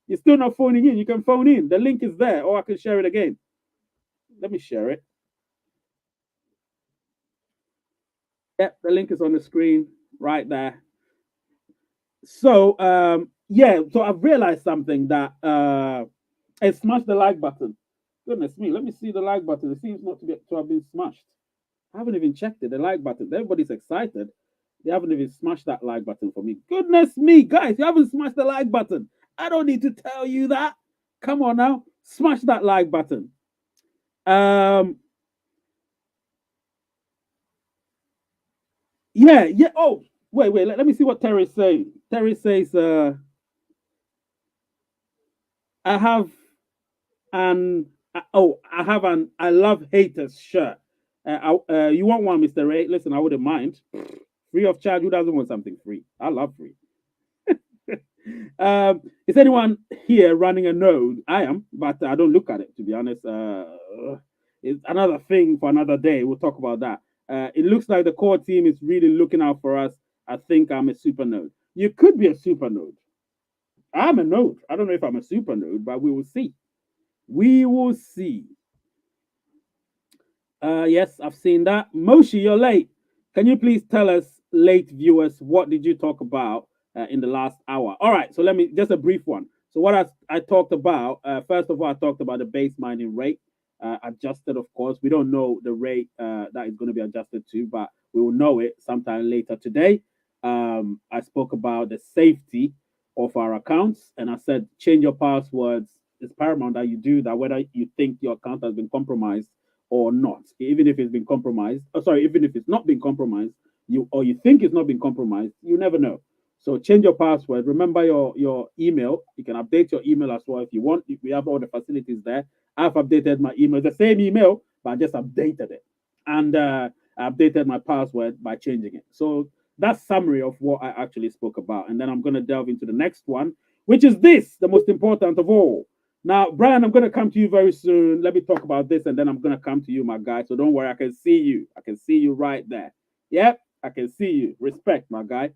You're still not phoning in. You can phone in. The link is there, or I can share it again. Let me share it. Yep, the link is on the screen right there. So, yeah, so I've realized something that I smashed the like button. Goodness me, let me see the like button. It seems not to have been smashed. I haven't even checked it. The like button. Everybody's excited. They haven't even smashed that like button for me. Goodness me, guys, you haven't smashed the like button. I don't need to tell you that. Come on now, smash that like button. Um, yeah, yeah. Oh, wait. Let me see what Terry saying. Terry says, I have an I have an I love haters shirt. You want one, Mister Ray? Listen, I wouldn't mind. Free of charge. Who doesn't want something free? I love free. Is anyone here running a node? I am, but I don't look at it to be honest. It's another thing for another day. We'll talk about that. It looks like the core team is really looking out for us. I think I'm a super node. You could be a super node. I'm a node. I don't know if I'm a super node, but we will see. We will see. Yes, I've seen that. Moshi, you're late. Can you please tell us, late viewers, what did you talk about in the last hour? All right, so let me just a brief one. So what I talked about, first of all, I talked about the base mining rate, adjusted, of course. We don't know the rate that is going to be adjusted to, but we will know it sometime later today. I spoke about the safety of our accounts, and I said change your passwords. It's paramount that you do that, whether you think your account has been compromised or not. Even if it's been compromised, sorry, even if it's not been compromised, you think it's not been compromised, you never know. So change your password. Remember your email. You can update your email as well if you want. We have all the facilities there. I've updated my email, the same email, but I just updated it, and I updated my password by changing it. So that's summary of what I actually spoke about, and then I'm going to delve into the next one, which is this, the most important of all. Now, Brian, I'm going to come to you very soon. Let me talk about this, and then I'm going to come to you, my guy. So don't worry, I can see you. I can see you right there. Yep, I can see you. Respect, my guy.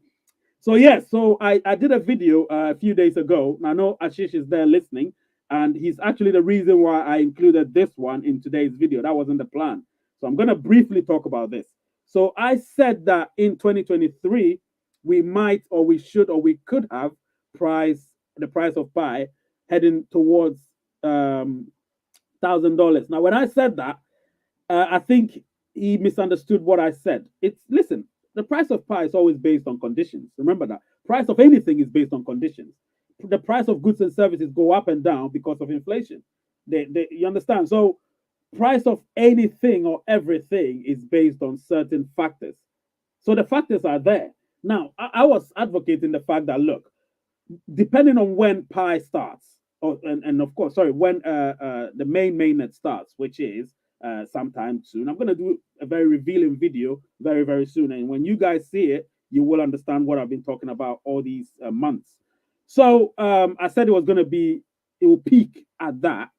So yes, so I did a video a few days ago. I know Ashish is there listening, and he's actually the reason why I included this one in today's video. That wasn't the plan. So I'm going to briefly talk about this. So I said that in 2023 we might, or we should, or we could have price the price of Pi heading towards $1,000. Now, when I said that, I think he misunderstood what I said. It's listen, the price of Pi is always based on conditions. Remember that. Price of anything is based on conditions. The price of goods and services go up and down because of inflation. You understand? So price of anything or everything is based on certain factors. So the factors are there. Now, I was advocating the fact that look, depending on when Pi starts, and of course, sorry, when the mainnet starts, which is sometime soon. I'm going to do a very revealing video very soon, and when you guys see it, you will understand what I've been talking about all these months. So I said it will peak at that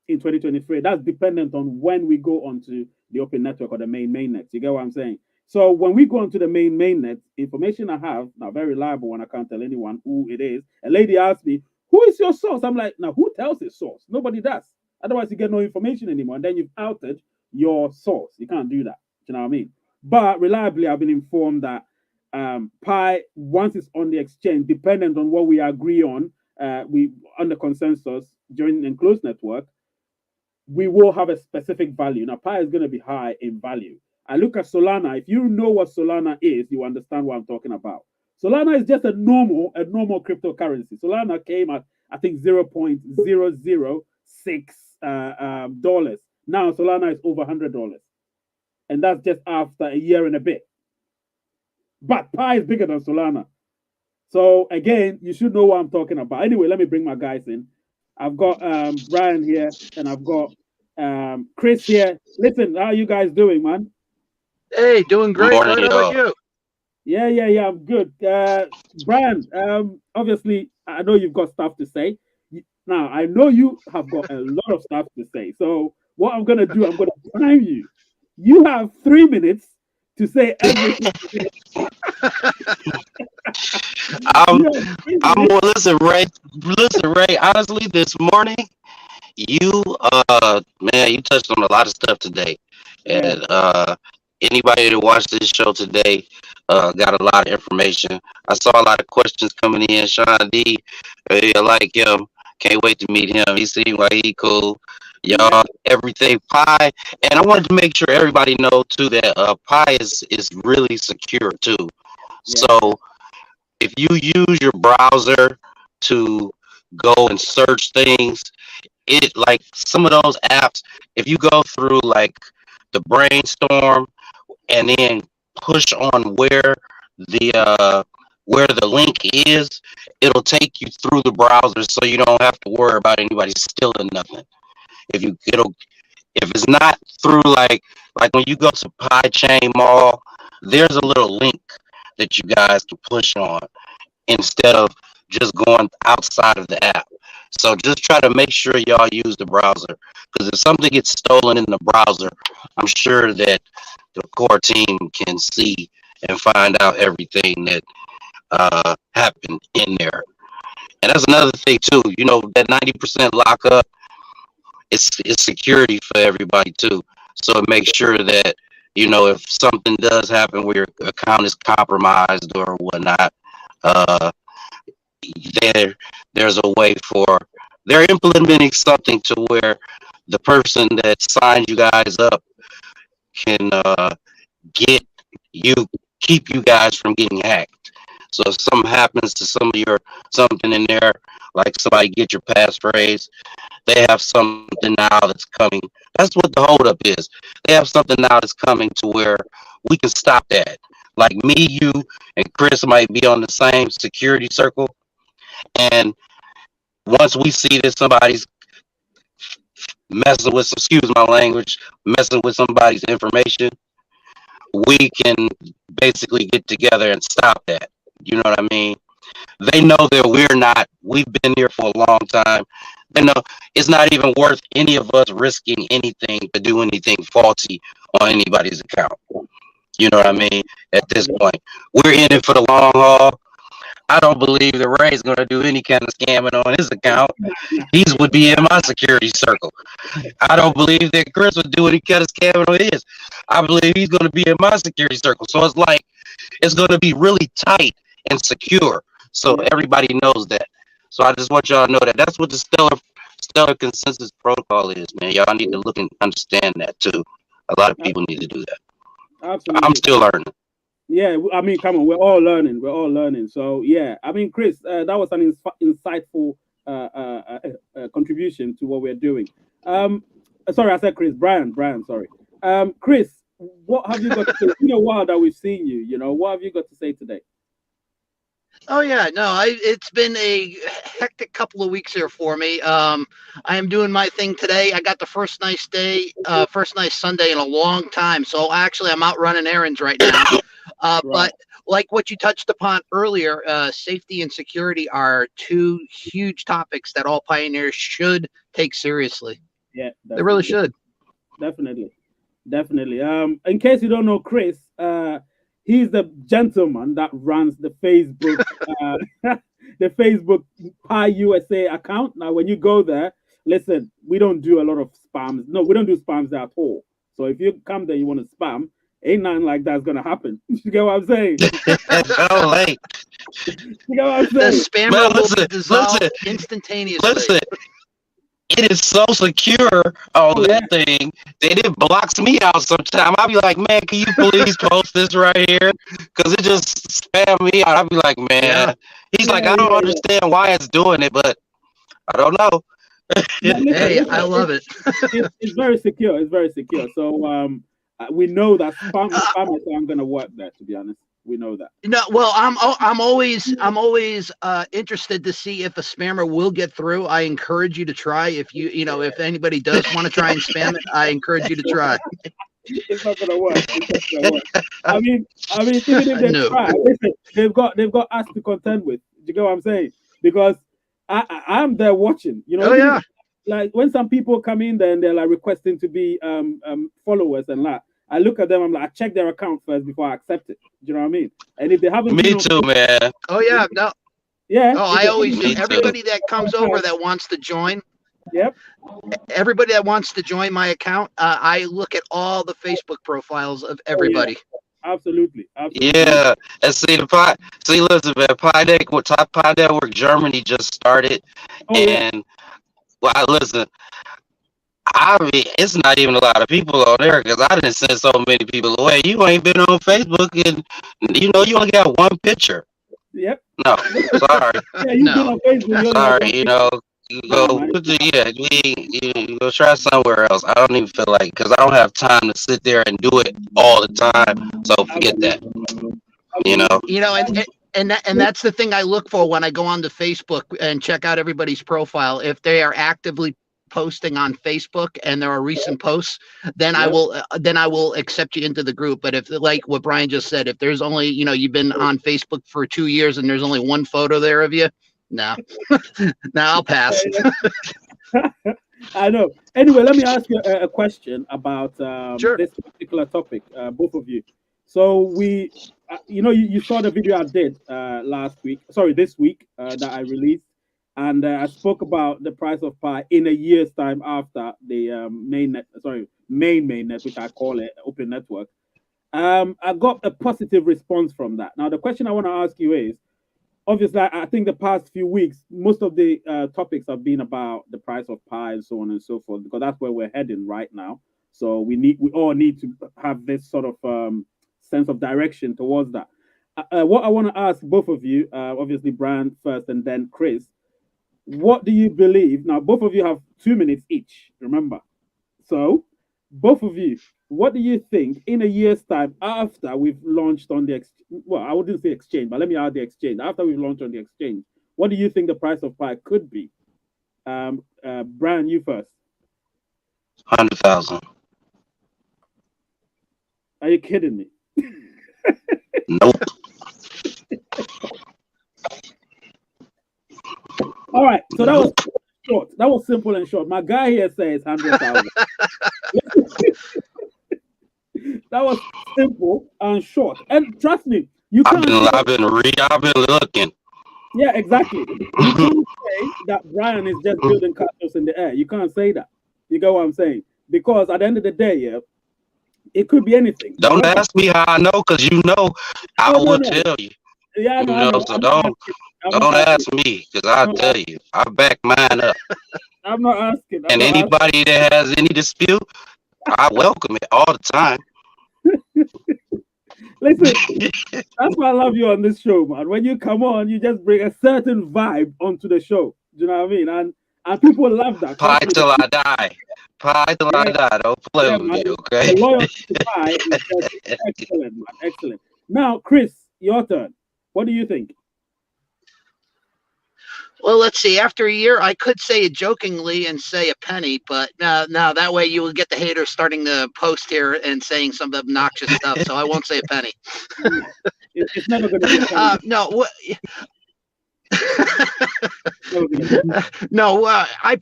in 2023. That's dependent on when we go onto the open network or the mainnet. You get what I'm saying? So when we go onto the mainnet, information I have now very reliable one. I can't tell anyone who it is. A lady asked me, "Who is your source?" I'm like, "Now who tells his source? Nobody does. Otherwise, you get no information anymore, and then you've outed your source. You can't do that. You know what I mean?" But reliably, I've been informed that Pi, once it's on the exchange, dependent on what we agree on, we on the consensus during the enclosed network, we will have a specific value. Now, Pi is going to be high in value. I look at Solana. If you know what Solana is, you understand what I'm talking about. Solana is just a normal cryptocurrency. Solana came at I think 0.006 dollars. Now Solana is over $100, and that's just after a year and a bit. But Pi is bigger than Solana. So again, you should know what I'm talking about. Anyway, let me bring my guys in. I've got Brian here, and I've got Chris here. Listen, how you guys doing, man? Hey, doing great. Morning, how about you? Yeah, I'm good. Brian, obviously, I know you've got stuff to say. Now, I know you have got a lot of stuff to say. So what I'm going to do, I'm going to time you. You have 3 minutes to say everything. Listen, Ray. Honestly, this morning, you touched on a lot of stuff today, and anybody that watched this show today got a lot of information. I saw a lot of questions coming in. Sean D, I like him. Can't wait to meet him. He seemed like he cool. Y'all, everything Pi, and I wanted to make sure everybody know too that Pi is really secure too. Yeah. So if you use your browser to go and search things, it like some of those apps, if you go through like the brainstorm and then push on where the link is, it'll take you through the browser, so you don't have to worry about anybody stealing nothing. If it's not through like when you go to PyChain Mall, there's a little link that you guys can push on instead of just going outside of the app. So just try to make sure y'all use the browser, because if something gets stolen in the browser, I'm sure that the core team can see and find out everything that happened in there. And that's another thing too. You know, that 90% lockup, it's security for everybody too. So make sure that, you know, if something does happen where your account is compromised or whatnot, there's a way for, they're implementing something to where the person that signed you guys up can keep you guys from getting hacked. So if something happens to something in there, like somebody get your passphrase, they have something now that's coming. That's what the holdup is. They have something now that's coming to where we can stop that. Like me, you, and Chris might be on the same security circle, and once we see that somebody's messing with somebody's information, we can basically get together and stop that. You know what I mean? They know that we've been here for a long time. They know it's not even worth any of us risking anything to do anything faulty on anybody's account. You know what I mean? At this point, we're in it for the long haul. I don't believe that Ray's going to do any kind of scamming on his account. He would be in my security circle. I don't believe that Chris would do any kind of scamming on his. I believe he's going to be in my security circle. So it's like, it's going to be really tight and secure. So everybody knows that. So I just want y'all to know that that's what the stellar consensus protocol is, man. Y'all need to look and understand that too. A lot of people need to do that. Absolutely. I'm still learning. Yeah, I mean, come on, we're all learning. So yeah, I mean, Chris, that was an insightful contribution to what we're doing. Sorry, I said Chris. Brian, sorry. Chris, what have you got to say? It's been a while that we've seen you. You know, what have you got to say today? Oh yeah, no, it's been a hectic couple of weeks here for me. I am doing my thing today. I got the first nice Sunday in a long time. So actually, I'm out running errands right now. Right. But like what you touched upon earlier, safety and security are two huge topics that all pioneers should take seriously. Yeah, they really should. Definitely. In case you don't know Chris, he's the gentleman that runs the Facebook, the Facebook Pi USA account. Now, when you go there, listen, we don't do a lot of spams. No, we don't do spams at all. So if you come there, you want to spam, ain't nothing like that's gonna happen. You get what I'm saying? You get what I'm saying? The spammer will be dissolved instantaneously. it is so secure on that thing that it blocks me out sometimes. I'll be like, man, can you please post this right here? Because it just spam me out. I'll be like, man. He's like, I don't understand why it's doing it, but I don't know. Hey, I love it. It's very secure. It's very secure. So we know that spammers aren't going to work there. To be honest, we know that. No, well, I'm always interested to see if a spammer will get through. I encourage you to try. If if anybody does want to try and spam it, I encourage you to try. It's not gonna work. It's not gonna work. I mean, even if they try, listen, they've got us to contend with. Do you get what I'm saying? Because I'm there watching. Like when some people come in there and they're like requesting to be followers and that. I look at them, I'm like, I check their account first before I accept it. Do you know what I mean? And if they haven't, me too, man. Oh yeah, no, yeah. Oh, I always do. Everybody that comes over that wants to join. Yep. Everybody that wants to join my account, I look at all the Facebook profiles of everybody. Oh, yeah. Absolutely. Yeah, and see Elizabeth, Pi Network Germany just started, well, listen. I mean, it's not even a lot of people on there because I didn't send so many people away. You ain't been on Facebook, and you only got one picture. Yep. No, sorry. Yeah, you've been on Facebook. Sorry, you go try somewhere else. I don't even feel like because I don't have time to sit there and do it all the time. So forget that. And that's the thing I look for when I go onto Facebook and check out everybody's profile. If they are actively posting on Facebook and there are recent posts, then I will accept you into the group. But if, like what Brian just said, if there's only you've been on Facebook for 2 years and there's only one photo there of you, no, I'll pass. I know. Anyway, let me ask you a question about this particular topic, both of you. So we, you saw the video I did this week that I released. And I spoke about the price of Pi in a year's time after the mainnet, which I call it open network. I got a positive response from that. Now, the question I want to ask you is, obviously, I think the past few weeks, most of the topics have been about the price of Pi and so on and so forth, because that's where we're heading right now. So we all need to have this sort of sense of direction towards that. What I want to ask both of you, obviously Brian first and then Chris, what do you believe? Now, both of you have 2 minutes each, remember. So, both of you, what do you think in a year's time after we've launched on the I wouldn't say exchange, but let me add the exchange. After we've launched on the exchange, what do you think the price of Pi could be? Brian, you first. 100,000. Are you kidding me? Nope. All right, so that was short. That was simple and short. My guy here says 100,000. That was simple and short. And trust me, I've been looking. Yeah, exactly. You can't say that Brian is just building castles in the air. You can't say that. You get what I'm saying? Because at the end of the day, it could be anything. Don't ask me how I know, because I will tell you. Yeah, so don't ask me, because I'll tell you. I back mine up. I'm not asking. And anybody that has any dispute, I welcome it all the time. Listen, that's why I love you on this show, man. When you come on, you just bring a certain vibe onto the show. Do you know what I mean? And people love that. Pi till I die. Pi till I die. Don't play with me, okay? The loyalty to Pi is just excellent, man. Excellent. Now, Chris, your turn. What do you think? Well, let's see. After a year, I could say it jokingly and say a penny, but now that way you will get the haters starting to post here and saying some obnoxious stuff. So I won't say a penny. It's never going to be a penny. No. No, I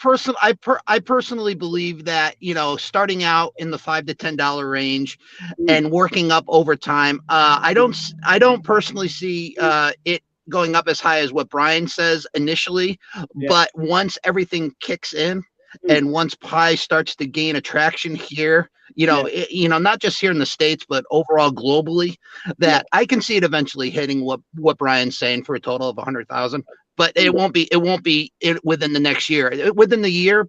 personally believe that starting out in the $5 to $10 range and working up over time. I don't personally see it going up as high as what Brian says initially, but once everything kicks in and once Pi starts to gain attraction here, not just here in the States, but overall globally, that I can see it eventually hitting what Brian's saying for a total of 100,000. but it won't be within the next year. Within the year,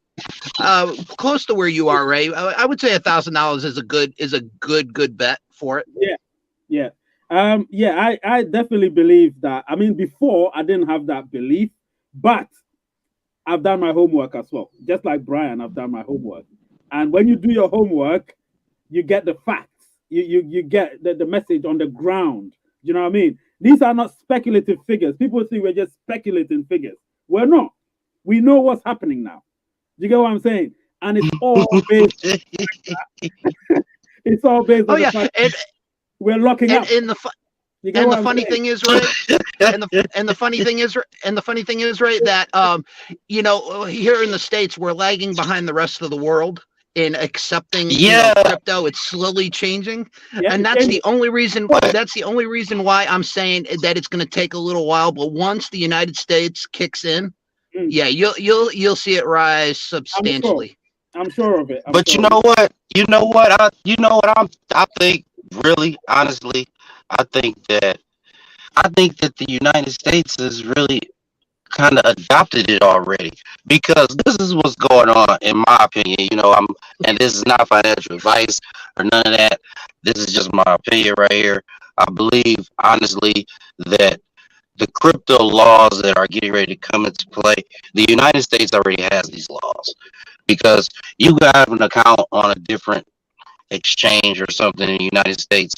close to where you are, Ray. I would say $1,000 is a good bet for it. Yeah, yeah. Yeah, I definitely believe that. I mean, before I didn't have that belief, but I've done my homework as well. Just like Brian, I've done my homework. And when you do your homework, you get the facts. You get the message on the ground. You know what I mean? These are not speculative figures. People think we're just speculating figures. We're not. We know what's happening now. You get what I'm saying? And it's all based. It's all based on the fact we're locking up. And the funny thing is, right? and the funny thing is, right, that here in the States we're lagging behind the rest of the world in accepting crypto. It's slowly changing, and that's the only reason. That's the only reason why I'm saying that it's going to take a little while. But once the United States kicks in, you'll see it rise substantially. I'm sure of it. But you know what? I think, really, honestly, I think that the United States has really kind of adopted it already, because this is what's going on, in my opinion. And this is not financial advice or none of that. This is just my opinion right here. I believe, honestly, that the crypto laws that are getting ready to come into play, the United States already has these laws, because you have an account on a different exchange or something in the United States.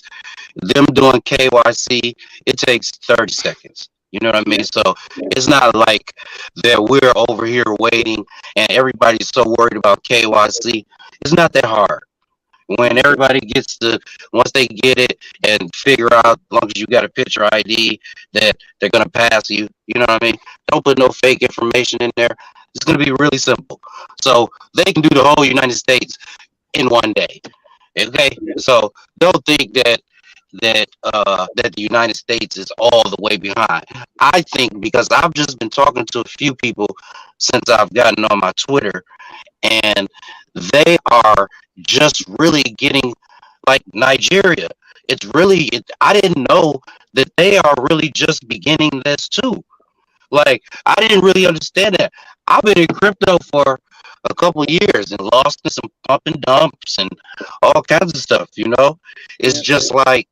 Them doing KYC, it takes 30 seconds. You know what I mean? So it's not like that we're over here waiting and everybody's so worried about KYC. It's not that hard. When everybody once they get it and figure out, as long as you got a picture ID, that they're going to pass you, you know what I mean? Don't put no fake information in there. It's going to be really simple. So they can do the whole United States in one day. Okay? So don't think that the United States is all the way behind. I think, because I've just been talking to a few people since I've gotten on my Twitter, and they are just really getting like Nigeria. I didn't know that they are really just beginning this too. Like, I didn't really understand that. I've been in crypto for a couple of years and lost in some pump and dumps and all kinds of stuff, It's just like,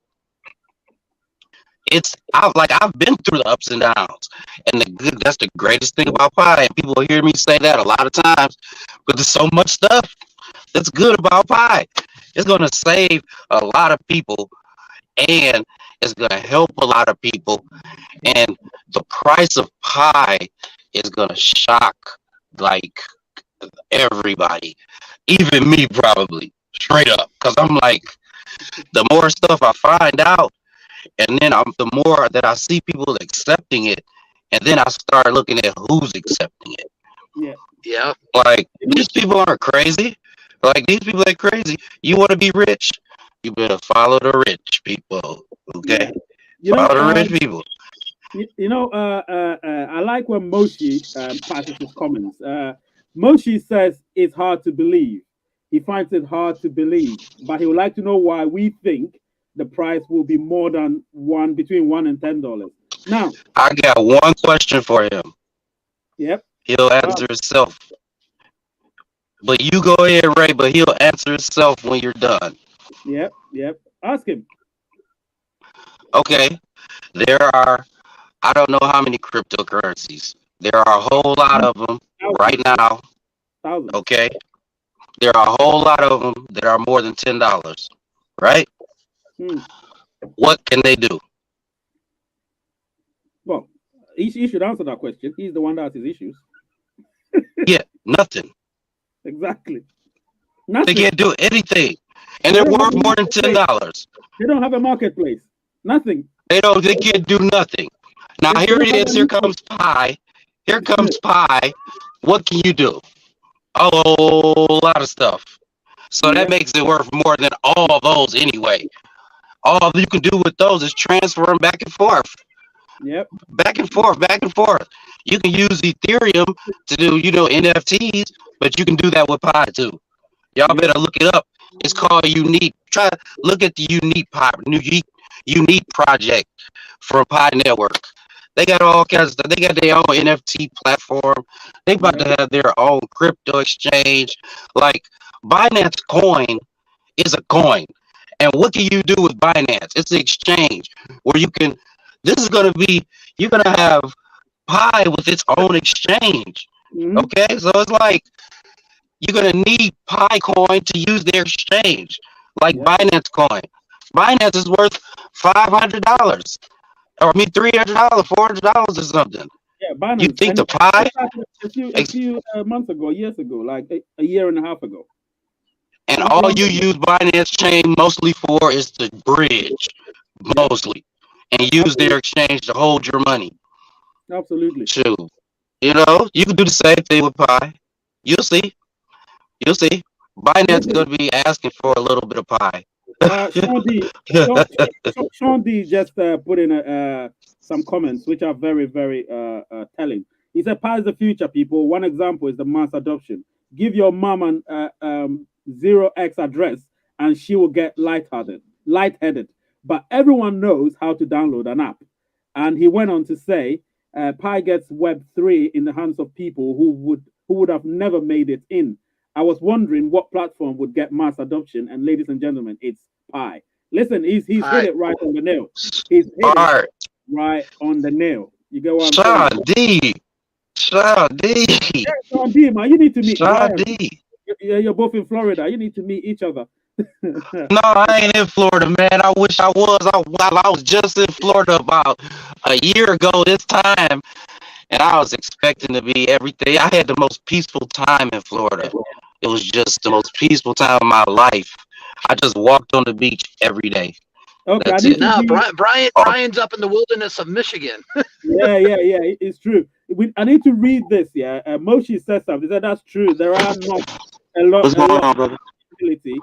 I've been through the ups and downs, and that's the greatest thing about Pi. And people hear me say that a lot of times, but there's so much stuff that's good about Pi. It's going to save a lot of people, and it's going to help a lot of people, and the price of Pi is going to shock like everybody, even me, probably, straight up, because I'm like, the more stuff I find out, and then the more that I see people accepting it, and then I start looking at who's accepting it. Yeah. Like, these people aren't crazy. Like, these people ain't crazy. You want to be rich? You better follow the rich people. Okay? Follow the rich people. I like when Moshi passes his comments. Moshi says it's hard to believe. He finds it hard to believe, but he would like to know why we think the price will be more than between $1 and $10. Now, I got one question for him. Yep. He'll answer himself. But you go ahead, Ray, but he'll answer himself when you're done. Yep. Ask him. Okay. I don't know how many cryptocurrencies. There are a whole lot of them right now. Thousands. Okay. There are a whole lot of them that are more than $10, right? What can they do? Well, he should answer that question. He's the one that has his issues. Yeah, nothing. Exactly. Nothing. They can't do anything, and they're worth more than $10. They don't have a marketplace. Nothing. They can't do nothing. Now here it is. Here comes Pi. Here comes Pi. What can you do? A whole lot of stuff. So that makes it worth more than all those anyway. All you can do with those is transfer them back and forth. Yep. Back and forth. You can use Ethereum to do, NFTs, but you can do that with Pi too. Y'all better look it up. It's called Unique. Try to look at the Unique project from Pi Network. They got all kinds of stuff. They got their own NFT platform. They about Yeah. to have their own crypto exchange. Like Binance Coin is a coin. And what can you do with Binance? It's an exchange where you can, this is going to be, you're going to have Pi with its own exchange. Mhm. Okay. So it's like, you're going to need Pi coin to use their exchange, like Yeah. Binance Coin. Binance is worth $500, or I mean $300, $400 or something. Yeah. You Binance. think And the Pi, it started a few months ago, years ago, like a year and a half ago. and Not all long you ago. use Binance chain mostly for is the bridge, Yeah. mostly, and use their Absolutely. exchange to hold your money. Absolutely. Shoot, you can do the same thing with Pi. You'll see. You'll see. Binance is Listen, going to be asking for a little bit of Pi. Sean D, Sean D just put in some comments which are very, very telling. He said, "Pi is the future, people. One example is the mass adoption. Give your mom an 0x address, and she will get lightheaded. But everyone knows how to download an app." And he went on to say, "Pi gets Web3 in the hands of people who would have never made it in. I was wondering what platform would get mass adoption, and ladies and gentlemen, it's Pi." Listen, he's hit Hi. it right on the nail. He's hit it Smart. right on the nail. You get what I'm Sean saying? D. Sean D. Yeah, Sean D, man, you need to meet Sean Brian. D. You're both in Florida. You need to meet each other. No, I ain't in Florida, man. I wish I was. I was just in Florida about a year ago this time, and I was expecting to be everything. I had the most peaceful time in Florida. It was just the most peaceful time of my life. I just walked on the beach every day. Okay, I That's need it. to No, read. Oh, Brian's up in the wilderness of Michigan. Yeah. It's true. I need to read this. Yeah, Moshi says something. He said that's true. There are not what's a going lot on, brother? ability,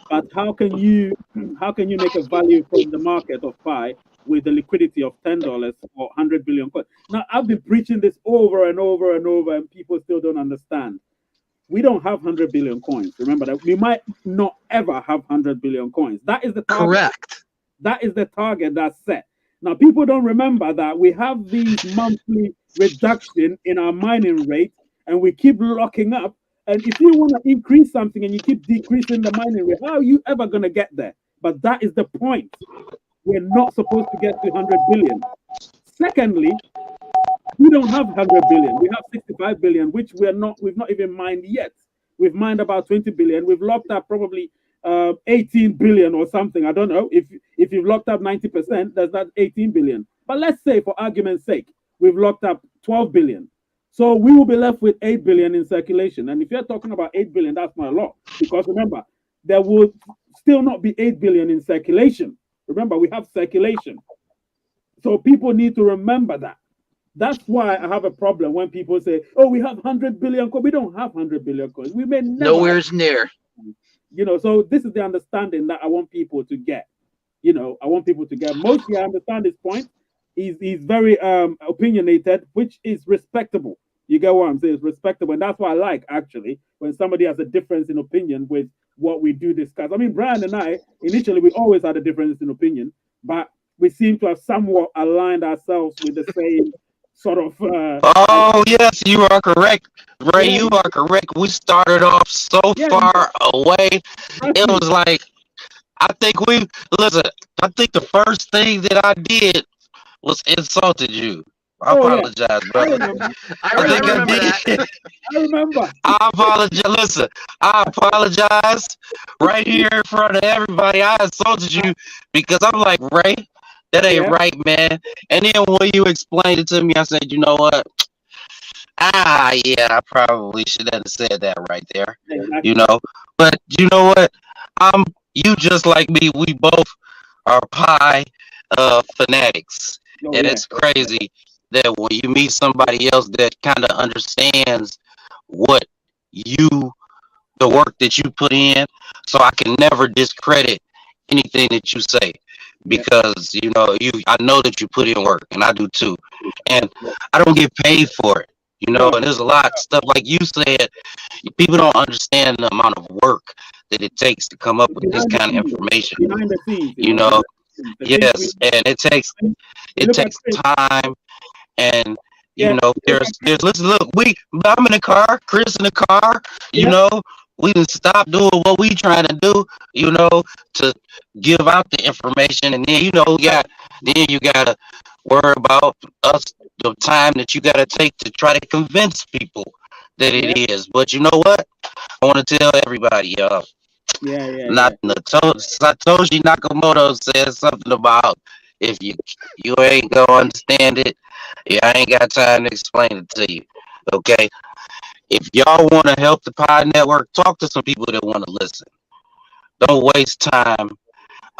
but how can you make a value from the market of Pi with the liquidity of $10 or 100 billion coins? Now I've been preaching this over and over and over, and people still don't understand. We don't have 100 billion coins. Remember that we might not ever have 100 billion coins. That is the target. Correct. That is the target that's set. Now, people don't remember that we have these monthly reduction in our mining rate, and we keep locking up. And if you want to increase something and you keep decreasing the mining rate, how are you ever going to get there? But that is the point. We're not supposed to get to 100 billion. Secondly, we don't have 100 billion. We have 65 billion, which we've not even mined yet. We've mined about 20 billion. We've locked up probably 18 billion or something. I don't know. If you've locked up 90%, that's not 18 billion. But let's say, for argument's sake, we've locked up 12 billion. So we will be left with 8 billion in circulation. And if you're talking about 8 billion, that's not a lot. Because remember, there would still not be 8 billion in circulation. Remember, we have circulation. So people need to remember that. That's why I have a problem when people say, "Oh, we have 100 billion coins." We don't have 100 billion coins. We may never have, Nowhere's near. so this is the understanding that I want people to get. I want people to get. Mostly, I understand his point. He's very opinionated, which is respectable. You get what I'm saying? It's respectable, and that's what I like, actually, when somebody has a difference in opinion with what we do discuss. I mean, Brian and I, initially, we always had a difference in opinion, but we seem to have somewhat aligned ourselves with the same sort of Oh, yes, you are correct. Ray, yeah, you are correct. We started off so yeah, far away. trust It me. was like, listen, I think the first thing that I did was insulted you. I Oh yeah, apologize, I brother. remember. I, I I I think I remember. remember did. that. I remember. I apologize. Listen, I apologize right here in front of everybody. I insulted you because I'm like, Ray, that ain't Yeah, right, man. And then when you explained it to me, I said, you know what? Yeah, I probably should have said that right there. You exactly. know, but you know what? You just like me. We both are pie fanatics, Oh and yeah, it's crazy that when you meet somebody else that kind of understands what you the work that you put in, so I can never discredit anything that you say yeah, because I know that you put in work, and I do too, yeah, and yeah. I don't get paid for it. No, And there's a lot of stuff like you said. People don't understand the amount of work that it takes to come up with this behind the kind of scenes, information. behind the scenes, You know, behind the scenes, the things we yes, and it takes we look at takes Chris. time And Yeah. there's listen, look, I'm in the car, Chris in the car, Yeah. we can stop doing what we trying to do, to give out the information, and then then you gotta worry about us, the time that you gotta take to try to convince people that Yeah. it is. But you know what? I want to tell everybody, Yeah. Yeah. not Satoshi Nakamoto said something about if you ain't gonna understand it, yeah, I ain't got time to explain it to you. Okay, if y'all want to help the Pi Network, talk to some people that want to listen. Don't waste time,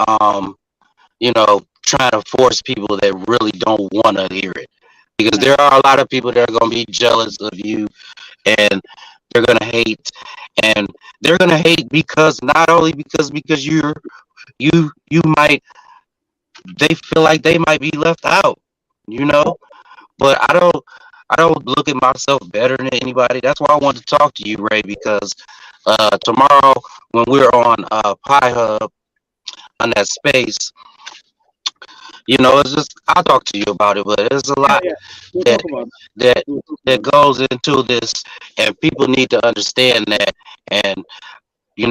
um, trying to force people that really don't want to hear it, because No. there are a lot of people that are gonna be jealous of you, and they're gonna hate, and they're gonna hate because not only because you might, they feel like they might be left out, you know. But I don't look at myself better than anybody. That's why I want to talk to you, Ray, because tomorrow when we're on Pi Hub on that space, it's just I'll talk to you about it. But there's a Yeah. lot Yeah. We'll that talk about it. that We'll talk that about it. goes into this, and people need to understand that. And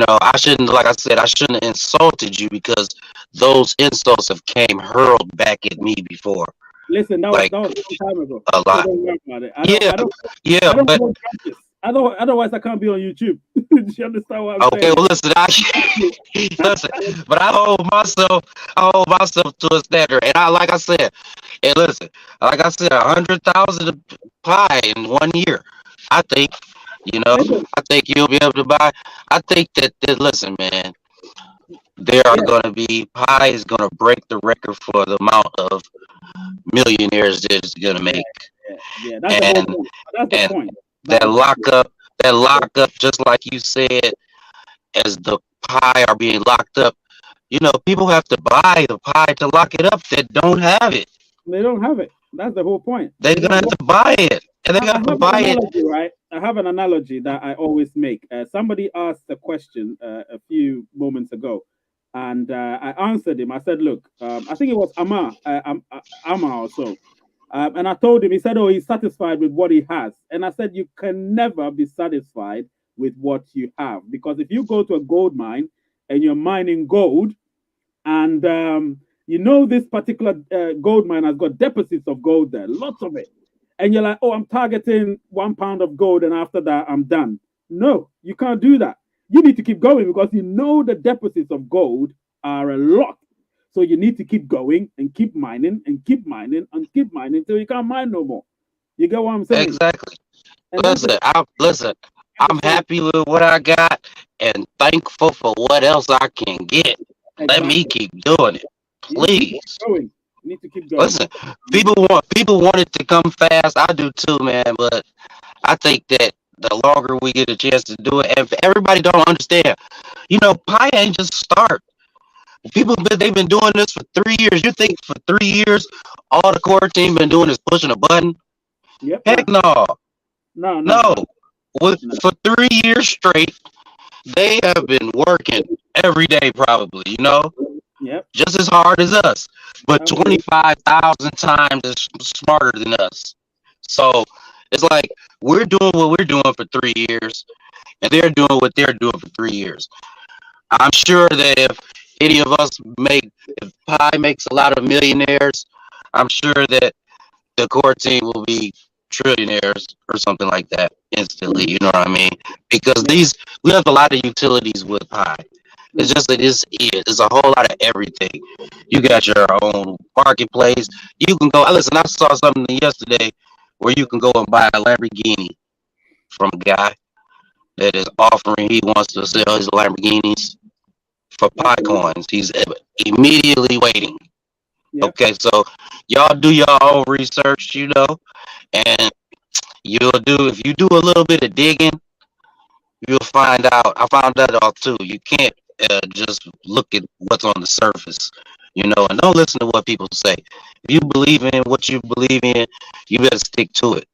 I shouldn't, like I said, I shouldn't have insulted you, because those insults have came hurled back at me before, Listen, like that was a long time ago. a So lot. don't worry about it. Yeah, I yeah, don't but hold grudges. Otherwise, I can't be on YouTube. Do you understand what I'm okay. saying? Well, listen, listen, but I hold myself to a standard, and like I said, and listen, like I said, 100,000 pie in 1 year. I think, Listen, I think you'll be able to buy. I think that listen, man, there are yeah, going to be pie is going to break the record for the amount of millionaires that it's going to yeah, make, yeah. That's the whole and point. That's the and point. that But lockup, just like you said, as the pie are being locked up. People have to buy the pie to lock it up that don't have it. they don't have it. That's the whole point. They're gonna have to buy it, and they I got have to an buy it. analogy, right? I have an analogy that I always make. Somebody asked a question a few moments ago, and I answered him. I said, "Look, I think it was Amar or so." And I told him, he said, "Oh, he's satisfied with what he has." And I said, "You can never be satisfied with what you have, because if you go to a gold mine and you're mining gold, and this particular gold mine has got deposits of gold there, lots of it, and you're like, oh, I'm targeting 1 pound of gold, and after that, I'm done." No, you can't do that. You need to keep going, because the deposits of gold are a lot. So you need to keep going and keep mining and keep mining and keep mining until you can't mine no more. You get what I'm saying? Exactly. And Listen. that's the I'm point. happy with what I got and thankful for what else I can get. Let me Exactly. keep doing it, You need to keep please. going. You need to keep going. Listen, people want it to come fast. I do too, man. But I think that the longer we get a chance to do it, and if everybody don't understand, pie ain't just start. They've been doing this for 3 years. You think for 3 years all the core team been doing is pushing a button? Yep. Heck No. no, No. No. no. No. No. For 3 years straight, they have been working every day, probably. Yep. Just as hard as us, but Absolutely. 25,000 times as smarter than us. So it's like we're doing what we're doing for 3 years, and they're doing what they're doing for 3 years. I'm sure that if any of us if Pi makes a lot of millionaires, I'm sure that the core team will be trillionaires or something like that instantly. You know what I mean? Because Yep. we have a lot of utilities with Pi. It's just that it's a whole lot of everything. You got your own marketplace. You can go. Listen, I saw something yesterday where you can go and buy a Lamborghini from a guy that is offering. He wants to sell his Lamborghinis for Pi Absolutely. coins. He's immediately waiting. Yep. Okay, so y'all do your own research, and if you do a little bit of digging, you'll find out. I found that out too. You can't just look at what's on the surface, and don't listen to what people say. If you believe in what you believe in, you better stick to it.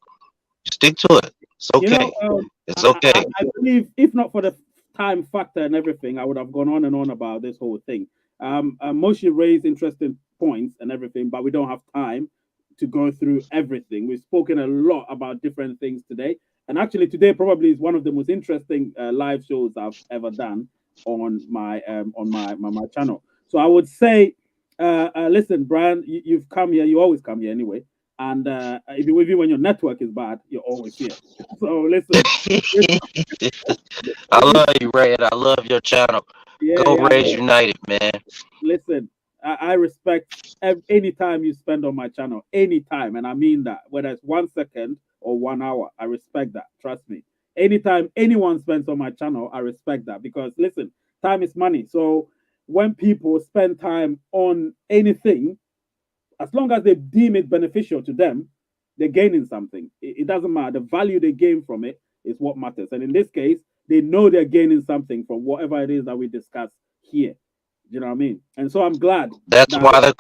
Stick to it. It's You know, okay. It's okay. I believe if not for the time factor and everything, I would have gone on and on about this whole thing. Moshe raised interesting points and everything, but we don't have time to go through everything. We've spoken a lot about different things today, and actually today probably is one of the most interesting live shows I've ever done on my channel. So I would say, listen, Brian, you've come here. You always come here anyway. And even when your network is bad, you're always here. So listen. I love you, Ray, and I love your channel. Yeah, Go yeah. Rays United, man. Listen, I respect any time you spend on my channel, anytime, and I mean that. Whether it's 1 second or 1 hour, I respect that. Trust me. Anytime anyone spends on my channel, I respect that because listen, time is money. So when people spend time on anything, as long as they deem it beneficial to them, they're gaining something. It doesn't matter. The value they gain from it is what matters. And in this case, they know they're gaining something from whatever it is that we discuss here. You know what I mean? And so I'm glad. That's why the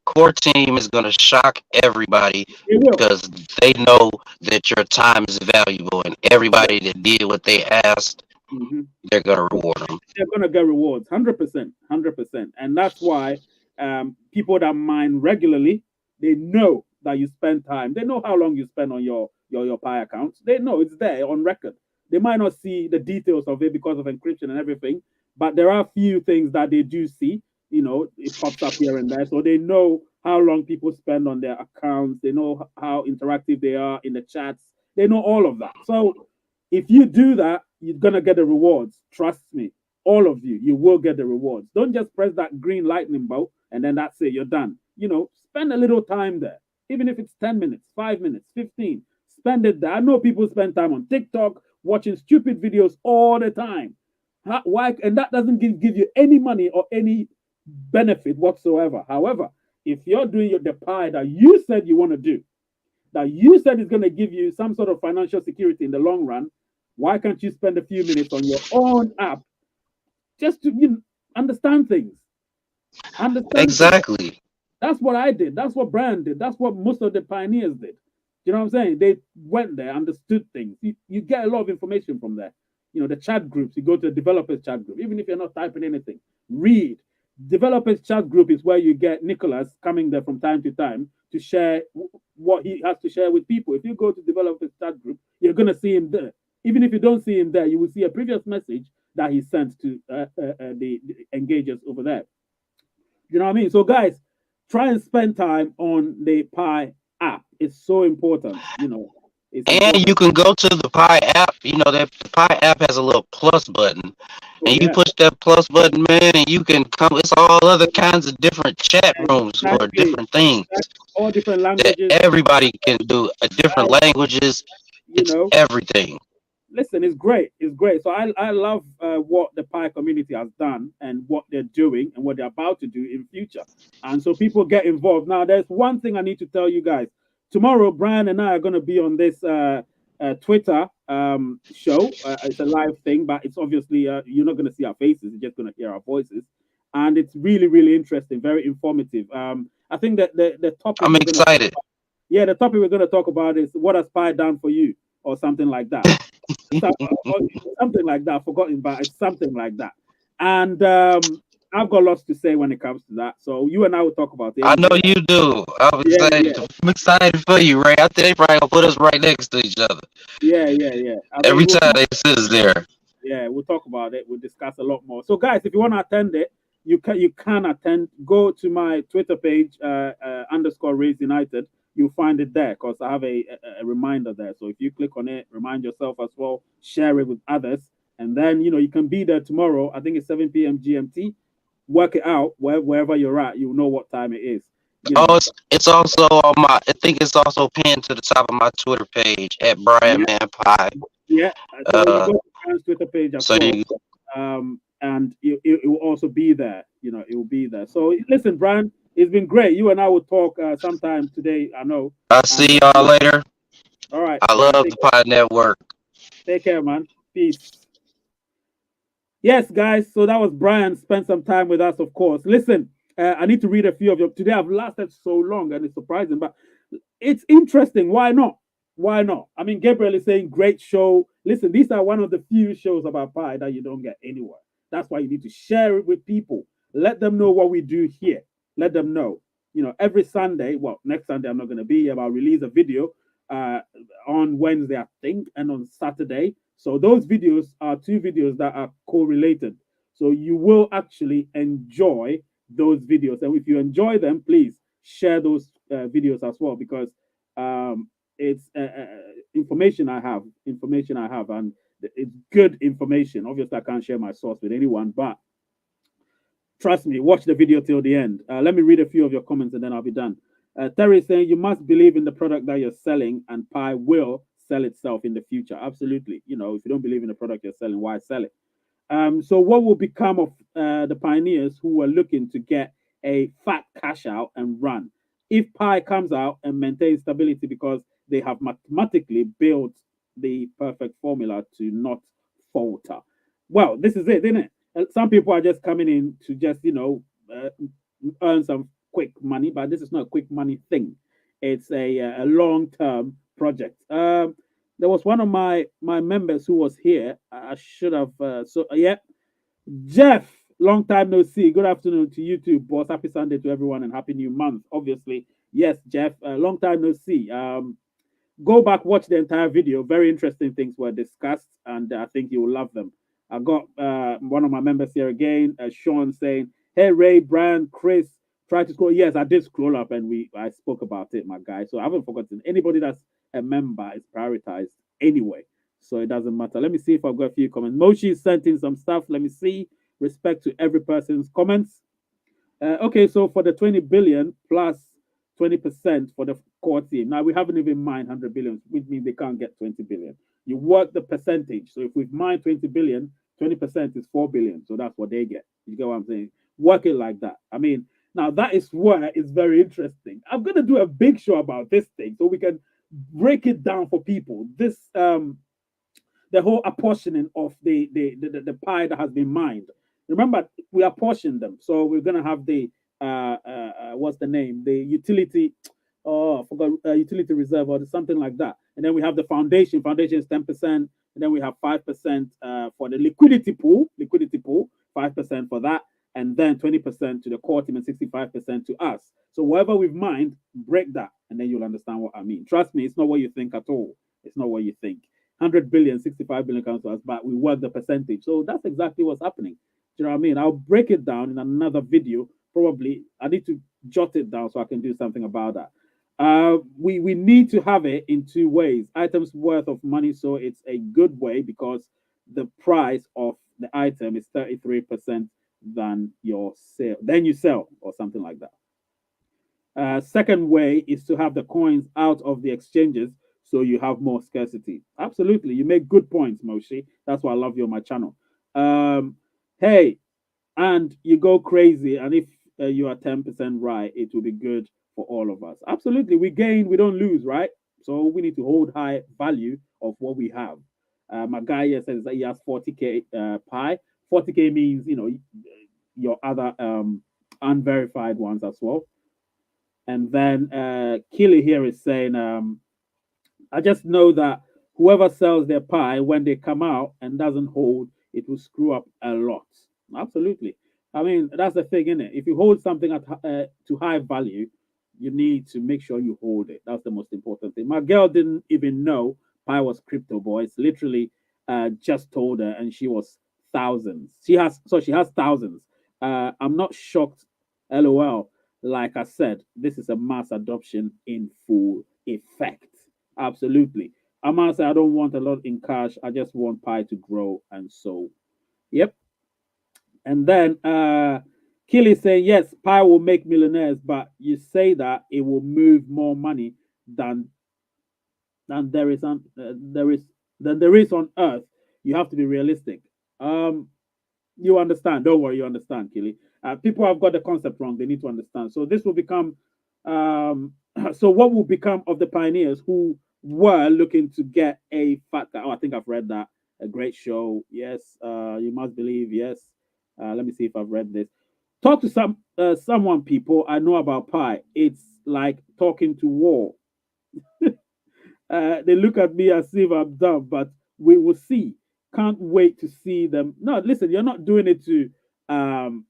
core team is gonna shock everybody because they know that your time is valuable and everybody that did what they asked, they're gonna reward them. They're gonna get rewards, 100%, 100%. And that's why people that mine regularly, they know that you spend time. They know how long you spend on your Pi accounts. They know it's there on record. They might not see the details of it because of encryption and everything, but there are a few things that they do see. You know, it pops up here and there, so they know how long people spend on their accounts. They know how interactive they are in the chats. They know all of that. So if you do that, you're gonna get the rewards. Trust me, all of you, you will get the rewards. Don't just press that green lightning bolt and then that's it. You're done. You know, spend a little time there, even if it's 10 minutes, 5 minutes, 15. Spend it there. I know people spend time on TikTok watching stupid videos all the time. Why? And that doesn't give you any money or any benefit whatsoever. However, if you're doing the Pi that you said you want to do, that you said is going to give you some sort of financial security in the long run, why can't you spend a few minutes on your own app just to understand things? Exactly. Things. That's what I did. That's what Brian did. That's what most of the pioneers did. You know what I'm saying? They went there, understood things. You get a lot of information from there. You know, the chat groups, you go to the developers chat group, even if you're not typing anything, read. Developers chat group is where you get Nicholas coming there from time to time to share what he has to share with people. If you go to developers chat group, you're going to see him there. Even if you don't see him there, you will see a previous message that he sent to the engagers over there. You know what I mean? So, guys, try and spend time on the Pi app. It's so important, you know. And you can go to the Pi app. You know that the Pi app has a little plus button, and you push that plus button, man, and you can come. It's all other kinds of different chat rooms or different things. All different languages. That everybody can do. Different languages. It's everything. Listen, it's great. It's great. So I love what the Pi community has done and what they're doing and what they're about to do in future. And so people get involved. Now, there's one thing I need to tell you guys. Tomorrow, Brian and I are going to be on this Twitter show. It's a live thing, but it's obviously you're not going to see our faces. You're just going to hear our voices. And it's really, really interesting, very informative. I think that the topic... I'm excited. The topic we're going to talk about is what has Pi done for you? Or something like that. Something like that. I've forgotten, but it's something like that. And I've got lots to say when it comes to that. So you and I will talk about it. I know you do. I'm excited. Yeah. I'm excited for you, Ray. I think they probably gonna put us right next to each other. Yeah. Every time they sit us there. Yeah, we'll talk about it. We'll discuss a lot more. So, guys, if you want to attend it, you can attend. Go to my Twitter page, _Rays United. You'll find it there because I have a reminder there. So if you click on it, remind yourself as well, share it with others. And then, you can be there tomorrow. I think it's 7 p.m. GMT. Work it out wherever you're at. You'll know what time it is. It's also on I think it's also pinned to the top of my Twitter page at Brian Man Pi. Yeah. So you go to Brian's Twitter page as well. And it will also be there. It will be there. So listen, Brian. It's been great. You and I will talk sometime today. I know. I'll see y'all later. All right. I love the Pi Network. Take care, man. Peace. Yes, guys. So that was Brian. Spent some time with us, of course. Listen, I need to read a few of your. Today I've lasted so long, and it's surprising, but it's interesting. Why not? Why not? I mean, Gabriel is saying great show. Listen, these are one of the few shows about Pi that you don't get anywhere. That's why you need to share it with people. Let them know what we do here. Let them know. every Sunday. Well, next Sunday I'm not going to be here, but I'll release a video uh, on Wednesday, I think, and on Saturday. So those videos are two videos that are correlated. So you will actually enjoy those videos, and if you enjoy them, please share those videos as well, because um, it's information I have, and it's good information. Obviously, I can't share my source with anyone, but trust me, watch the video till the end. Let me read a few of your comments and then I'll be done. Terry is saying you must believe in the product that you're selling, and Pi will sell itself in the future. Absolutely. If you don't believe in the product you're selling, why sell it? So, what will become of the pioneers who are looking to get a fat cash out and run? If Pi comes out and maintains stability because they have mathematically built the perfect formula to not falter. Well, this is it, isn't it? Some people are just coming in to just, earn some quick money, but this is not a quick money thing. It's a long term project. There was one of my members who was here. I should have yeah, Jeff. Long time no see. Good afternoon to you too, boss. Happy Sunday to everyone and happy new month. Obviously, yes, Jeff. Long time no see. Go back, watch the entire video. Very interesting things were discussed, and I think you will love them. I got one of my members here again, Sean, saying, "Hey Ray, Brian, Chris, try to scroll." Yes, I did scroll up, and I spoke about it, my guy. So I haven't forgotten. Anybody that's a member is prioritized anyway, so it doesn't matter. Let me see if I've got a few comments. Moshi sent in some stuff. Let me see. Respect to every person's comments. Okay, so for the 20 billion plus 20% for the core team. Now we haven't even mined 100 billion, which means they can't get 20 billion. You work the percentage. So if we've mined 20 billion, 20% is 4 billion. So that's what they get. You get what I'm saying? Work it like that. I mean, now that is where it's very interesting. I'm gonna do a big show about this thing so we can break it down for people. This the whole apportioning of the pie that has been mined. Remember, we apportion them. So we're gonna have the what's the name? The utility. Oh, I forgot utility reserve or something like that. And then we have the foundation. Foundation is 10%. And then we have 5% for the liquidity pool. Liquidity pool, 5% for that. And then 20% to the core team and 65% to us. So whatever we've mined, break that, and then you'll understand what I mean. Trust me, it's not what you think at all. It's not what you think. 100 billion, 65 billion comes to us, but we work the percentage. So that's exactly what's happening. Do you know what I mean? I'll break it down in another video. Probably I need to jot it down so I can do something about that. We need to have it in two ways. Items worth of money, so it's a good way because the price of the item is 33% than your sale. Then you sell or something like that. Second way is to have the coins out of the exchanges so you have more scarcity. Absolutely. You make good points, Moshi. That's why I love you on my channel. Hey, and you go crazy. And if you are 10% right, it will be good for all of us. Absolutely. We gain, we don't lose, right? So we need to hold high value of what we have. My guy here says that he has 40K pi. 40K means, your other unverified ones as well. And then Keely here is saying, I just know that whoever sells their pie when they come out and doesn't hold, it will screw up a lot. Absolutely. I mean, that's the thing, isn't it? If you hold something at to high value, you need to make sure you hold it. That's the most important thing. My girl didn't even know pie was crypto, boys. Literally, just told her, and she was thousands. She has thousands. I'm not shocked. LOL. Like I said, this is a mass adoption in full effect. Absolutely. I'm gonna say I don't want a lot in cash. I just want pie to grow, and so, yep. And then Killy saying yes, pie will make millionaires, but you say that it will move more money than than there is on there is on Earth. You have to be realistic. You understand? Don't worry, you understand, Killy. People have got the concept wrong. They need to understand. So this will become. So what will become of the pioneers who were looking to get a fat? Oh, I think I've read that. A great show. Yes. You must believe. Yes. Let me see if I've read this. Talk to someone, people. I know about pie. It's like talking to war. They look at me as if I'm dumb, but we will see. Can't wait to see them. No, listen, you're not doing it to gloat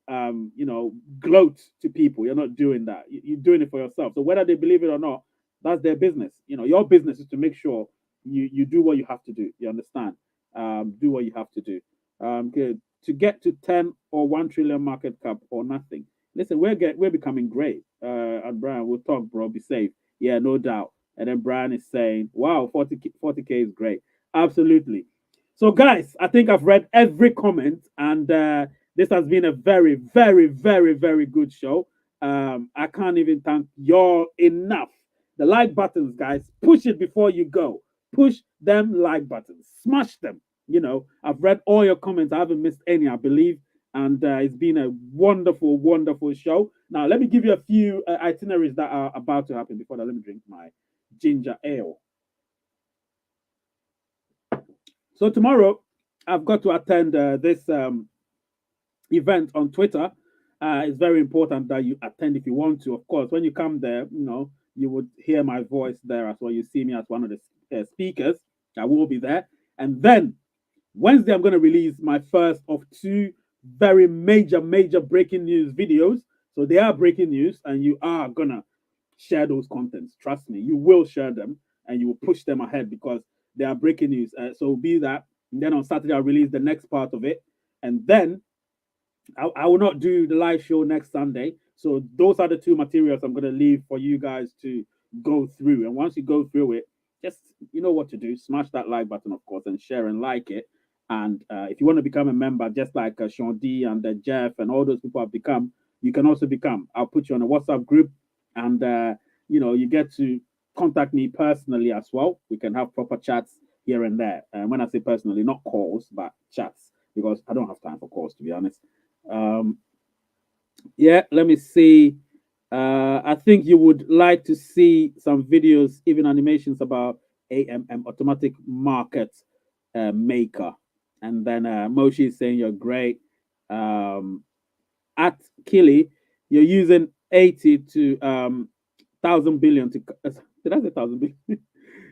to people. You're not doing that. You're doing it for yourself. So whether they believe it or not, that's their business. Your business is to make sure you do what you have to do. You understand? Do what you have to do. Good. To get to 10 or 1 trillion market cap or nothing. Listen, we're becoming great. And Brian, we'll talk, bro. Be safe. Yeah, no doubt. And then Brian is saying, wow, 40K is great. Absolutely. So, guys, I think I've read every comment, and this has been a very, very, very, very good show. I can't even thank y'all enough. The like buttons, guys, push it before you go. Push them like buttons, smash them. I've read all your comments. I haven't missed any, I believe. And it's been a wonderful, wonderful show. Now, let me give you a few itineraries that are about to happen. Before that, let me drink my ginger ale. So tomorrow, I've got to attend this event on Twitter. It's very important that you attend if you want to. Of course, when you come there, you would hear my voice there as well. You see me as one of the speakers. I will be there. And then Wednesday, I'm going to release my first of 2 very major breaking news videos. So they are breaking news, and you are going to share those contents. Trust me, you will share them, and you will push them ahead because they are breaking news. So be that. And then on Saturday, I'll release the next part of it. And then I will not do the live show next Sunday. So those are the 2 materials I'm going to leave for you guys to go through. And once you go through it, just, you know what to do. Smash that like button, of course, and share and like it. And if you want to become a member, just like Sean D and Jeff and all those people have become, you can also become. I'll put you on a WhatsApp group, and you get to contact me personally as well. We can have proper chats here and there. And when I say personally, not calls, but chats, because I don't have time for calls, to be honest. Yeah, let me see. I think you would like to see some videos, even animations about AMM, automatic market maker. And then Moshi is saying you're great. At Killy, you're using 80 to 1,000 billion to. Did I say 1,000 billion?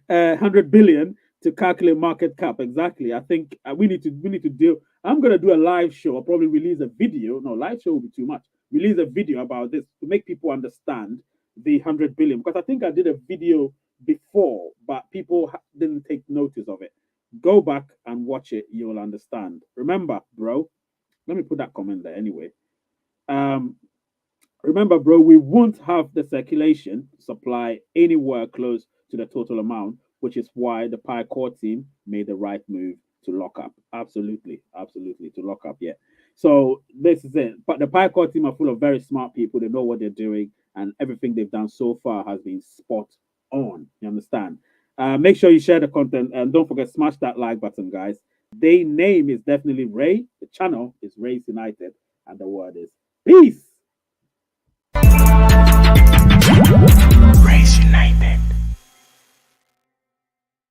100 billion to calculate market cap. Exactly. I think we need to deal. I'm gonna do a live show. I'll probably release a video. No, live show will be too much. Release a video about this to make people understand the 100 billion, because I think I did a video before, but people didn't take notice of it. Go back and watch it. You'll understand. Remember, bro. Let me put that comment there anyway. Remember, bro, we won't have the circulation supply anywhere close to the total amount, which is why the Pi Core team made the right move to lock up. Absolutely, to lock up. Yeah. So this is it. But the Pi Core team are full of very smart people. They know what they're doing, and everything they've done so far has been spot on. You understand? Make sure you share the content, and don't forget, smash that like button, guys. The name is definitely Ray. The channel is Race United, and the word is peace.